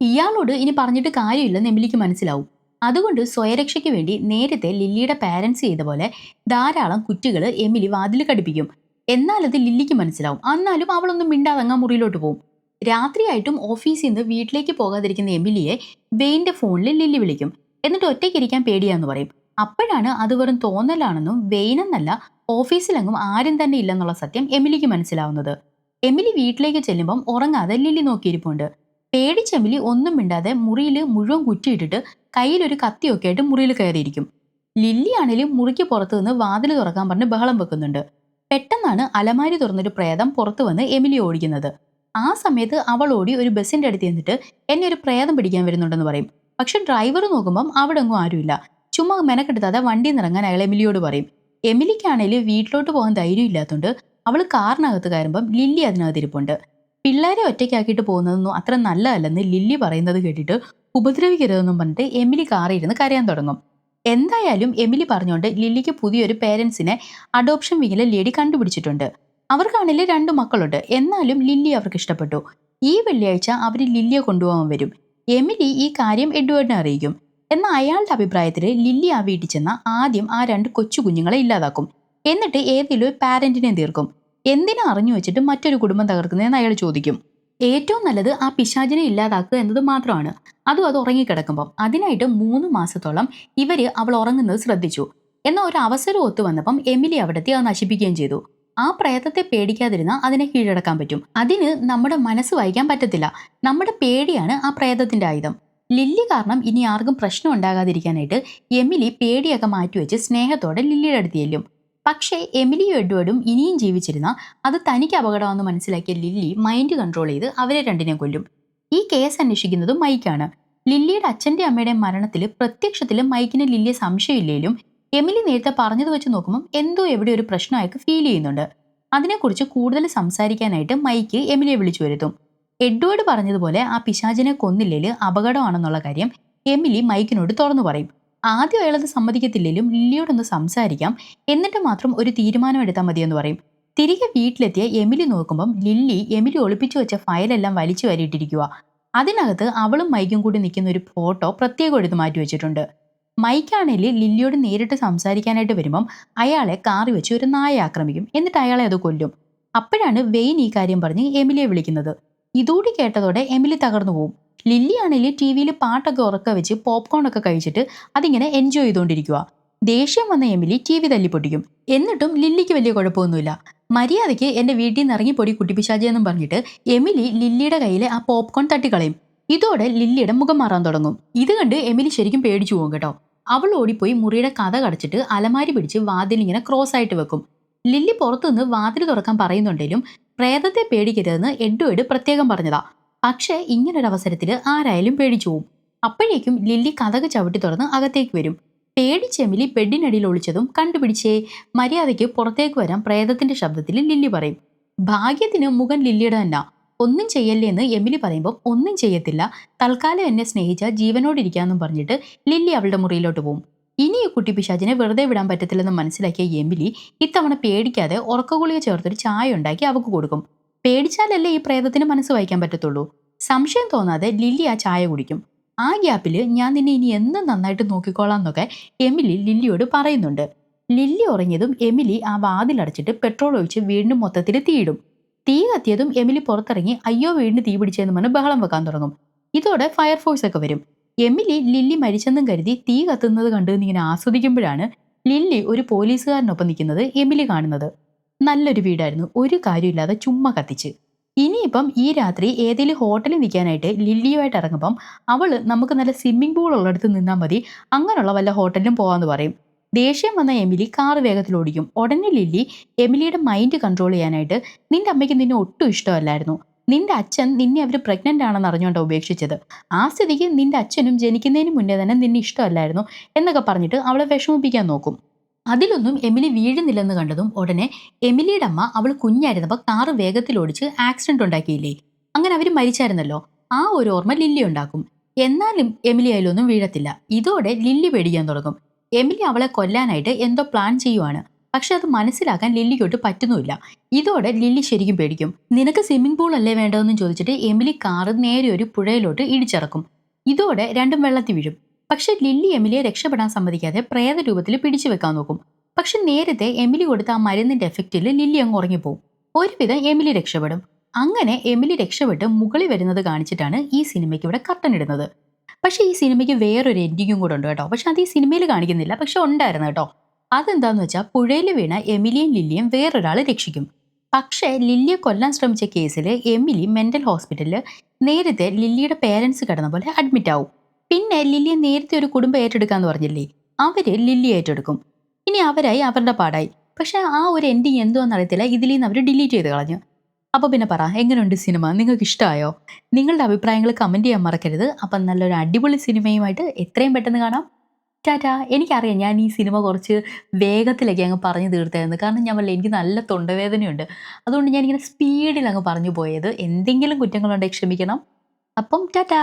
ഇയാളോട് ഇനി പറഞ്ഞിട്ട് കാര്യമില്ലെന്ന് എമിലിക്ക് മനസ്സിലാവും. അതുകൊണ്ട് സ്വയരക്ഷയ്ക്ക് വേണ്ടി നേരത്തെ ലില്ലിയുടെ പാരൻസ് ചെയ്ത പോലെ ധാരാളം കുറ്റികൾ എമിലി വാതിൽ കടിപ്പിക്കും. എന്നാൽ അത് ലില്ലിക്ക് മനസ്സിലാവും. എന്നാലും അവളൊന്നും മിണ്ടാതെ അങ്ങ് മുറിയിലോട്ട് പോകും. രാത്രിയായിട്ടും ഓഫീസിൽ നിന്ന് വീട്ടിലേക്ക് പോകാതിരിക്കുന്ന എമിലിയെ വെയിന്റെ ഫോണിൽ ലില്ലി വിളിക്കും. എന്നിട്ട് ഒറ്റയ്ക്കിരിക്കാൻ പേടിയാന്ന് പറയും. അപ്പോഴാണ് അത് വെറും തോന്നലാണെന്നും വെയിനെന്നല്ല ഓഫീസിലെങ്ങും ആരും തന്നെ ഇല്ലെന്നുള്ള സത്യം എമിലിക്ക് മനസ്സിലാവുന്നത്. എമിലി വീട്ടിലേക്ക് ചെല്ലുമ്പം ഉറങ്ങാതെ ലില്ലി നോക്കിയിരിപ്പുണ്ട്. പേടിച്ച് എമിലി ഒന്നും മിണ്ടാതെ മുറിയിൽ മുഴുവൻ കുറ്റിയിട്ടിട്ട് കയ്യിലൊരു കത്തിയൊക്കെ ആയിട്ട് മുറിയിൽ കയറിയിരിക്കും. ലില്ലി ആണെങ്കിലും മുറിക്ക് പുറത്തു നിന്ന് വാതിൽ തുറക്കാൻ പറഞ്ഞ് ബഹളം വെക്കുന്നുണ്ട്. പെട്ടെന്നാണ് അലമാരി തുറന്നൊരു പ്രേതം പുറത്തു വന്ന് എമിലി ഓടിക്കുന്നത്. ആ സമയത്ത് അവൾ ഓടി ഒരു ബസ്സിന്റെ അടുത്ത് എന്നിട്ട് എന്നെ ഒരു പ്രേതം പിടിക്കാൻ വരുന്നുണ്ടെന്ന് പറയും. പക്ഷെ ഡ്രൈവർ നോക്കുമ്പം അവിടെ എങ്ങും ആരുമില്ല. ചുമ്മാ മെനക്കെടുത്താതെ വണ്ടി നിറങ്ങാൻ അയാൾ എമിലിയോട് പറയും. എമിലിക്കാണെങ്കിൽ വീട്ടിലോട്ട് പോകാൻ ധൈര്യം ഇല്ലാത്തതുകൊണ്ട് അവൾ കാറിനകത്ത് കയറുമ്പം ലില്ലി അതിനകത്ത് ഇരിപ്പുണ്ട്. പിള്ളേരെ ഒറ്റയ്ക്കാക്കിയിട്ട് പോകുന്നതൊന്നും അത്ര നല്ലതല്ലെന്ന് ലില്ലി പറയുന്നത് കേട്ടിട്ട് ഉപദ്രവിക്കരുതെന്നും പറഞ്ഞിട്ട് എമിലി കാറിൽ ഇരുന്ന് കരയാൻ തുടങ്ങും. എന്തായാലും എമിലി പറഞ്ഞുകൊണ്ട് ലില്ലിക്ക് പുതിയൊരു പേരൻസിനെ അഡോപ്ഷൻ വിങ്ങിലെ ലേഡി കണ്ടുപിടിച്ചിട്ടുണ്ട്. അവർക്കാണെങ്കിൽ 2 മക്കളുണ്ട്. എന്നാലും ലില്ലി അവർക്ക് ഇഷ്ടപ്പെട്ടു. ഈ വെള്ളിയാഴ്ച അവർ ലില്ലിയെ കൊണ്ടുപോകാൻ വരും. എമിലി ഈ കാര്യം എഡ്വേർഡിനെ അറിയിക്കും. എന്നാൽ അയാളുടെ അഭിപ്രായത്തിൽ ലില്ലി ആ വീട്ടിൽ ചെന്ന ആദ്യം ആ 2 കൊച്ചു കുഞ്ഞുങ്ങളെ ഇല്ലാതാക്കും. എന്നിട്ട് ഏതെങ്കിലും ഒരു പാരന്റിനെ തീർക്കും. എന്തിനാ അറിഞ്ഞു വെച്ചിട്ട് മറ്റൊരു കുടുംബം തകർക്കുന്നതെന്ന് അയാൾ ചോദിക്കും. ഏറ്റവും നല്ലത് ആ പിശാചിനെ ഇല്ലാതാക്കുക എന്നത് മാത്രമാണ്. അത് ഉറങ്ങിക്കിടക്കുമ്പം. അതിനായിട്ട് 3 മാസത്തോളം അവൾ ഉറങ്ങുന്നത് ശ്രദ്ധിച്ചു. എന്നാൽ ഒരു അവസരം ഒത്തു വന്നപ്പം എമിലി അവിടെത്തി അത് നശിപ്പിക്കുകയും ചെയ്തു. ആ പ്രേതത്തെ പേടിക്കാതിരുന്ന അതിനെ കീഴടക്കാൻ പറ്റും. അതിന് നമ്മുടെ മനസ്സ് വായിക്കാൻ പറ്റത്തില്ല. നമ്മുടെ പേടിയാണ് ആ പ്രേതത്തിന്റെ ആയുധം. ലില്ലി കാരണം ഇനി ആർക്കും പ്രശ്നം ഉണ്ടാകാതിരിക്കാനായിട്ട് എമിലി പേടിയൊക്കെ മാറ്റിവെച്ച് സ്നേഹത്തോടെ ലില്ലിയുടെ അടുത്ത് ചെല്ലും. പക്ഷേ എമിലിയും എഡ്വേർഡും ഇനിയും ജീവിച്ചിരുന്ന അത് തനിക്ക് അപകടമാണെന്ന് മനസ്സിലാക്കിയ ലില്ലി മൈൻഡ് കൺട്രോൾ ചെയ്ത് അവരെ രണ്ടിനെ കൊല്ലും. ഈ കേസ് അന്വേഷിക്കുന്നത് മൈക്കാണ്. ലില്ലിയുടെ അച്ഛന്റെ അമ്മയുടെയും മരണത്തിൽ പ്രത്യക്ഷത്തിൽ മൈക്കിന് ലില്ലിയെ സംശയമില്ലെങ്കിലും എമിലി നേരത്തെ പറഞ്ഞത് വെച്ച് നോക്കുമ്പോൾ എന്തോ എവിടെ ഒരു പ്രശ്നം അയാൾക്ക് ഫീൽ ചെയ്യുന്നുണ്ട്. അതിനെക്കുറിച്ച് കൂടുതൽ സംസാരിക്കാനായിട്ട് മൈക്ക് എമിലിയെ വിളിച്ചു വരുത്തും. എഡ്വേർഡ് പറഞ്ഞതുപോലെ ആ പിശാചിനെ കൊന്നില്ലേല് അപകടമാണെന്നുള്ള കാര്യം എമിലി മൈക്കിനോട് തുറന്നു പറയും. ആദ്യം അയാളത് സമ്മതിക്കത്തില്ലെങ്കിലും ലില്ലിയോടൊന്ന് സംസാരിക്കാം, എന്നിട്ട് മാത്രം ഒരു തീരുമാനം എടുത്താൽ മതിയെന്ന് പറയും. തിരികെ വീട്ടിലെത്തിയ എമിലി നോക്കുമ്പം എമിലി ഒളിപ്പിച്ചു വെച്ച ഫയലെല്ലാം വലിച്ചു വാരിയിട്ടിരിക്കുക. അതിനകത്ത് അവളും മൈക്കും കൂടി നിൽക്കുന്ന ഒരു ഫോട്ടോ പ്രത്യേകം എടുത്ത് മാറ്റി വെച്ചിട്ടുണ്ട്. മൈക്കാണെങ്കിൽ ലില്ലിയോട് നേരിട്ട് സംസാരിക്കാനായിട്ട് വരുമ്പം അയാളെ കാറി വെച്ച് ഒരു നായ ആക്രമിക്കും. എന്നിട്ട് അയാളെ അത് കൊല്ലും. അപ്പോഴാണ് വെയിൻ ഈ കാര്യം പറഞ്ഞ് എമിലിയെ വിളിക്കുന്നത്. ഇതൂടി കേട്ടതോടെ എമിലി തകർന്നു പോവും. ലില്ലി ആണെങ്കിൽ ടി വിയിൽ പാട്ടൊക്കെ ഉറക്ക വെച്ച് പോപ്കോൺ ഒക്കെ കഴിച്ചിട്ട് അതിങ്ങനെ എൻജോയ് ചെയ്തുകൊണ്ടിരിക്കുക. ദേഷ്യം വന്ന എമിലി ടി വി തല്ലിപ്പൊട്ടിക്കും. എന്നിട്ടും ലില്ലിക്ക് വലിയ കുഴപ്പമൊന്നുമില്ല. മര്യാദയ്ക്ക് എന്റെ വീട്ടിൽ നിന്ന് ഇറങ്ങിപ്പൊടി കുട്ടിപ്പിശാചെന്നും പറഞ്ഞിട്ട് എമിലി ലില്ലിയുടെ കയ്യിലെ ആ പോപ്കോൺ തട്ടിക്കളയും. ഇതോടെ ലില്ലിയുടെ മുഖം മാറാൻ തുടങ്ങും. ഇത് കണ്ട് എമിലി ശരിക്കും പേടിച്ചു പോകും കേട്ടോ. അവൾ ഓടിപ്പോയി മുറിയുടെ കഥ കടച്ചിട്ട് അലമാരി പിടിച്ച് വാതിലിങ്ങനെ ക്രോസ് ആയിട്ട് വെക്കും. ലില്ലി പുറത്തുനിന്ന് വാതിൽ തുറക്കാൻ പറയുന്നുണ്ടെങ്കിലും പ്രേതത്തെ പേടിക്കരുതെന്ന് എഡ്വേർഡ് പ്രത്യേകം പറഞ്ഞതാ. പക്ഷേ ഇങ്ങനൊരവസരത്തിൽ ആരായാലും പേടിച്ചു പോവും. അപ്പോഴേക്കും ലില്ലി കഥക് ചവിട്ടി തുറന്ന് അകത്തേക്ക് വരും. പേടിച്ചെമിലി ബെഡിനടിയിൽ ഒളിച്ചതും കണ്ടുപിടിച്ചേ, മര്യാദയ്ക്ക് പുറത്തേക്ക് വരാൻ പ്രേതത്തിന്റെ ശബ്ദത്തിൽ ലില്ലി പറയും. ഭാഗ്യത്തിന് മുഖം ലില്ലിയുടെ തന്നെ. ഒന്നും ചെയ്യല്ലേ എന്ന് എമിലി പറയുമ്പോൾ ഒന്നും ചെയ്യത്തില്ല, തൽക്കാലം എന്നെ സ്നേഹിച്ച ജീവനോടിരിക്കാന്നും പറഞ്ഞിട്ട് ലില്ലി അവളുടെ മുറിയിലോട്ട് പോകും. ഇനി ഈ കുട്ടി പിശാചിനെ വെറുതെ വിടാൻ പറ്റത്തില്ലെന്ന് മനസ്സിലാക്കിയ എമിലി ഇത്തവണ പേടിക്കാതെ ഉറക്കഗുളിക ചേർത്തൊരു ചായ ഉണ്ടാക്കി അവക്ക് കൊടുക്കും. പേടിച്ചാലല്ലേ ഈ പ്രേതത്തിന് മനസ്സ് വായിക്കാൻ പറ്റത്തുള്ളൂ. സംശയം തോന്നാതെ ലില്ലി ആ ചായ കുടിക്കും. ആ ഗ്യാപ്പിൽ ഞാൻ നിന്നെ ഇനി എന്നും നന്നായിട്ട് നോക്കിക്കോളാം എന്നൊക്കെ എമിലി ലില്ലിയോട് പറയുന്നുണ്ട്. ലില്ലി ഉറങ്ങിയതും എമിലി ആ വാതിലടച്ചിട്ട് പെട്രോൾ ഒഴിച്ച് വീടിന് മൊത്തത്തിൽ തീയിടും. തീ കത്തിയതും എമിലി പുറത്തിറങ്ങി അയ്യോ വീടിന് തീ പിടിച്ചെന്ന് പറഞ്ഞ് ബഹളം വെക്കാൻ തുടങ്ങും. ഇതോടെ ഫയർഫോഴ്സ് ഒക്കെ വരും. എമിലി ലില്ലി മരിച്ചെന്നും കരുതി തീ കത്തുന്നത് കണ്ട് ഇങ്ങനെ ആസ്വദിക്കുമ്പോഴാണ് ലില്ലി ഒരു പോലീസുകാരനൊപ്പം നിൽക്കുന്നത് എമിലി കാണുന്നത്. നല്ലൊരു വീടായിരുന്നു, ഒരു കാര്യമില്ലാതെ ചുമ്മാ കത്തിച്ച്. ഇനിയിപ്പം ഈ രാത്രി ഏതെങ്കിലും ഹോട്ടലിൽ നിൽക്കാനായിട്ട് ലില്ലിയുമായിട്ട് ഇറങ്ങുമ്പം നമുക്ക് നല്ല സ്വിമ്മിംഗ് പൂൾ ഉള്ളിടത്ത് നിന്നാൽ മതി, അങ്ങനെയുള്ള വല്ല ഹോട്ടലിലും പോകാമെന്ന് പറയും. ദേഷ്യം വന്ന എമിലി കാർ വേഗത്തിൽ ഓടിക്കും. ഉടനെ ലില്ലി എമിലിയുടെ മൈൻഡ് കൺട്രോൾ ചെയ്യാനായിട്ട് നിന്റെ അമ്മയ്ക്ക് നിന്നെ ഒട്ടും ഇഷ്ടമല്ലായിരുന്നു, നിന്റെ അച്ഛൻ നിന്നെ അവർ പ്രഗ്നന്റ് ആണെന്ന് അറിഞ്ഞുകൊണ്ട് ഉപേക്ഷിച്ചത്, ആ സ്ഥിതിക്ക് നിന്റെ അച്ഛനും ജനിക്കുന്നതിന് മുന്നേ തന്നെ നിന്നെ ഇഷ്ടമല്ലായിരുന്നു എന്നൊക്കെ പറഞ്ഞിട്ട് അവളെ വിഷമിപ്പിക്കാൻ നോക്കും. അതിലൊന്നും എമിലി വീഴുന്നില്ലെന്ന് കണ്ടതും ഉടനെ എമിലിയുടെ അമ്മ അവൾ കുഞ്ഞായിരുന്നപ്പോൾ കാറ് വേഗത്തിൽ ഓടിച്ച് ആക്സിഡന്റ് ഉണ്ടാക്കിയില്ലേ, അങ്ങനെ അവർ മരിച്ചായിരുന്നല്ലോ, ആ ഒരു ഓർമ്മ ലില്ലി ഉണ്ടാക്കും. എന്നാലും എമിലി അതിലൊന്നും വീഴത്തില്ല. ഇതോടെ ലില്ലി പേടിക്കാൻ തുടങ്ങും. എമിലി അവളെ കൊല്ലാനായിട്ട് എന്തോ പ്ലാൻ ചെയ്യുവാണ്. പക്ഷെ അത് മനസ്സിലാക്കാൻ ലില്ലിക്കൊട്ട് പറ്റുന്നുമില്ല. ഇതോടെ ലില്ലി ശരിക്കും പേടിക്കും. നിനക്ക് സ്വിമ്മിംഗ് പൂൾ അല്ലേ വേണ്ടതെന്ന് ചോദിച്ചിട്ട് എമിലി കാറ് നേരെ ഒരു പുഴയിലോട്ട് ഇടിച്ചിറക്കും. ഇതോടെ രണ്ടും വെള്ളത്തിൽ വീഴും. പക്ഷെ ലില്ലി എമിലിയെ രക്ഷപ്പെടാൻ സമ്മതിക്കാതെ പ്രേത രൂപത്തിൽ പിടിച്ചു വെക്കാൻ നോക്കും. പക്ഷെ നേരത്തെ എമിലി കൊടുത്ത ആ മരുന്നിന്റെ എഫക്റ്റിൽ ലില്ലി അങ്ങ് ഉറങ്ങിപ്പോവും. ഒരുവിധം എമിലി രക്ഷപ്പെടും. അങ്ങനെ എമിലി രക്ഷപ്പെട്ട് മുകളിൽ വരുന്നത് കാണിച്ചിട്ടാണ് ഈ സിനിമയ്ക്ക് ഇവിടെ കർട്ടൻ ഇടുന്നത്. പക്ഷേ ഈ സിനിമയ്ക്ക് വേറൊരു എൻഡിങ്ങും കൂടെ ഉണ്ട് കേട്ടോ. പക്ഷെ അത് ഈ സിനിമയിൽ കാണിക്കുന്നില്ല. പക്ഷെ ഉണ്ടായിരുന്നു കേട്ടോ. അതെന്താന്ന് വെച്ചാൽ പുഴയിൽ വീണ എമിലിയും ലില്ലിയും വേറൊരാൾ രക്ഷിക്കും. പക്ഷേ ലില്ലിയെ കൊല്ലാൻ ശ്രമിച്ച കേസിൽ എമിലി മെന്റൽ ഹോസ്പിറ്റലിൽ നേരത്തെ ലില്ലിയുടെ പേരൻസ് കിടന്ന പോലെ അഡ്മിറ്റ് ആവും. പിന്നെ ലില്ലിയെ നേരത്തെ ഒരു കുടുംബം ഏറ്റെടുക്കാന്ന് പറഞ്ഞില്ലേ, അവര് ലില്ലി ഏറ്റെടുക്കും. ഇനി അവരായി അവരുടെ പാടായി. പക്ഷെ ആ ഒരു എൻഡിങ് എന്തുവാന്ന് അറിയത്തില്ല, ഇതിൽ നിന്ന് അവർ ഡിലീറ്റ് ചെയ്ത് കളഞ്ഞു. അപ്പൊ പിന്നെ പറ, എങ്ങനെയുണ്ട് സിനിമ? നിങ്ങൾക്ക് ഇഷ്ടമായോ? നിങ്ങളുടെ അഭിപ്രായങ്ങൾ കമന്റ് ചെയ്യാൻ മറക്കരുത്. അപ്പം നല്ലൊരു അടിപൊളി സിനിമയുമായിട്ട് എത്രയും പെട്ടെന്ന് കാണാം. ടാറ്റാ. എനിക്കറിയാം ഞാൻ ഈ സിനിമ കുറച്ച് വേഗത്തിലൊക്കെ അങ്ങ് പറഞ്ഞു തീർത്തായിരുന്നു. കാരണം ഞാൻ പറഞ്ഞില്ലേ, എനിക്ക് നല്ല തൊണ്ടവേദനയുണ്ട്. അതുകൊണ്ട് ഞാനിങ്ങനെ സ്പീഡിൽ അങ്ങ് പറഞ്ഞു പോയത്. എന്തെങ്കിലും കുറ്റങ്ങളുണ്ടെങ്കിൽ ക്ഷമിക്കണം. അപ്പം ടാറ്റാ.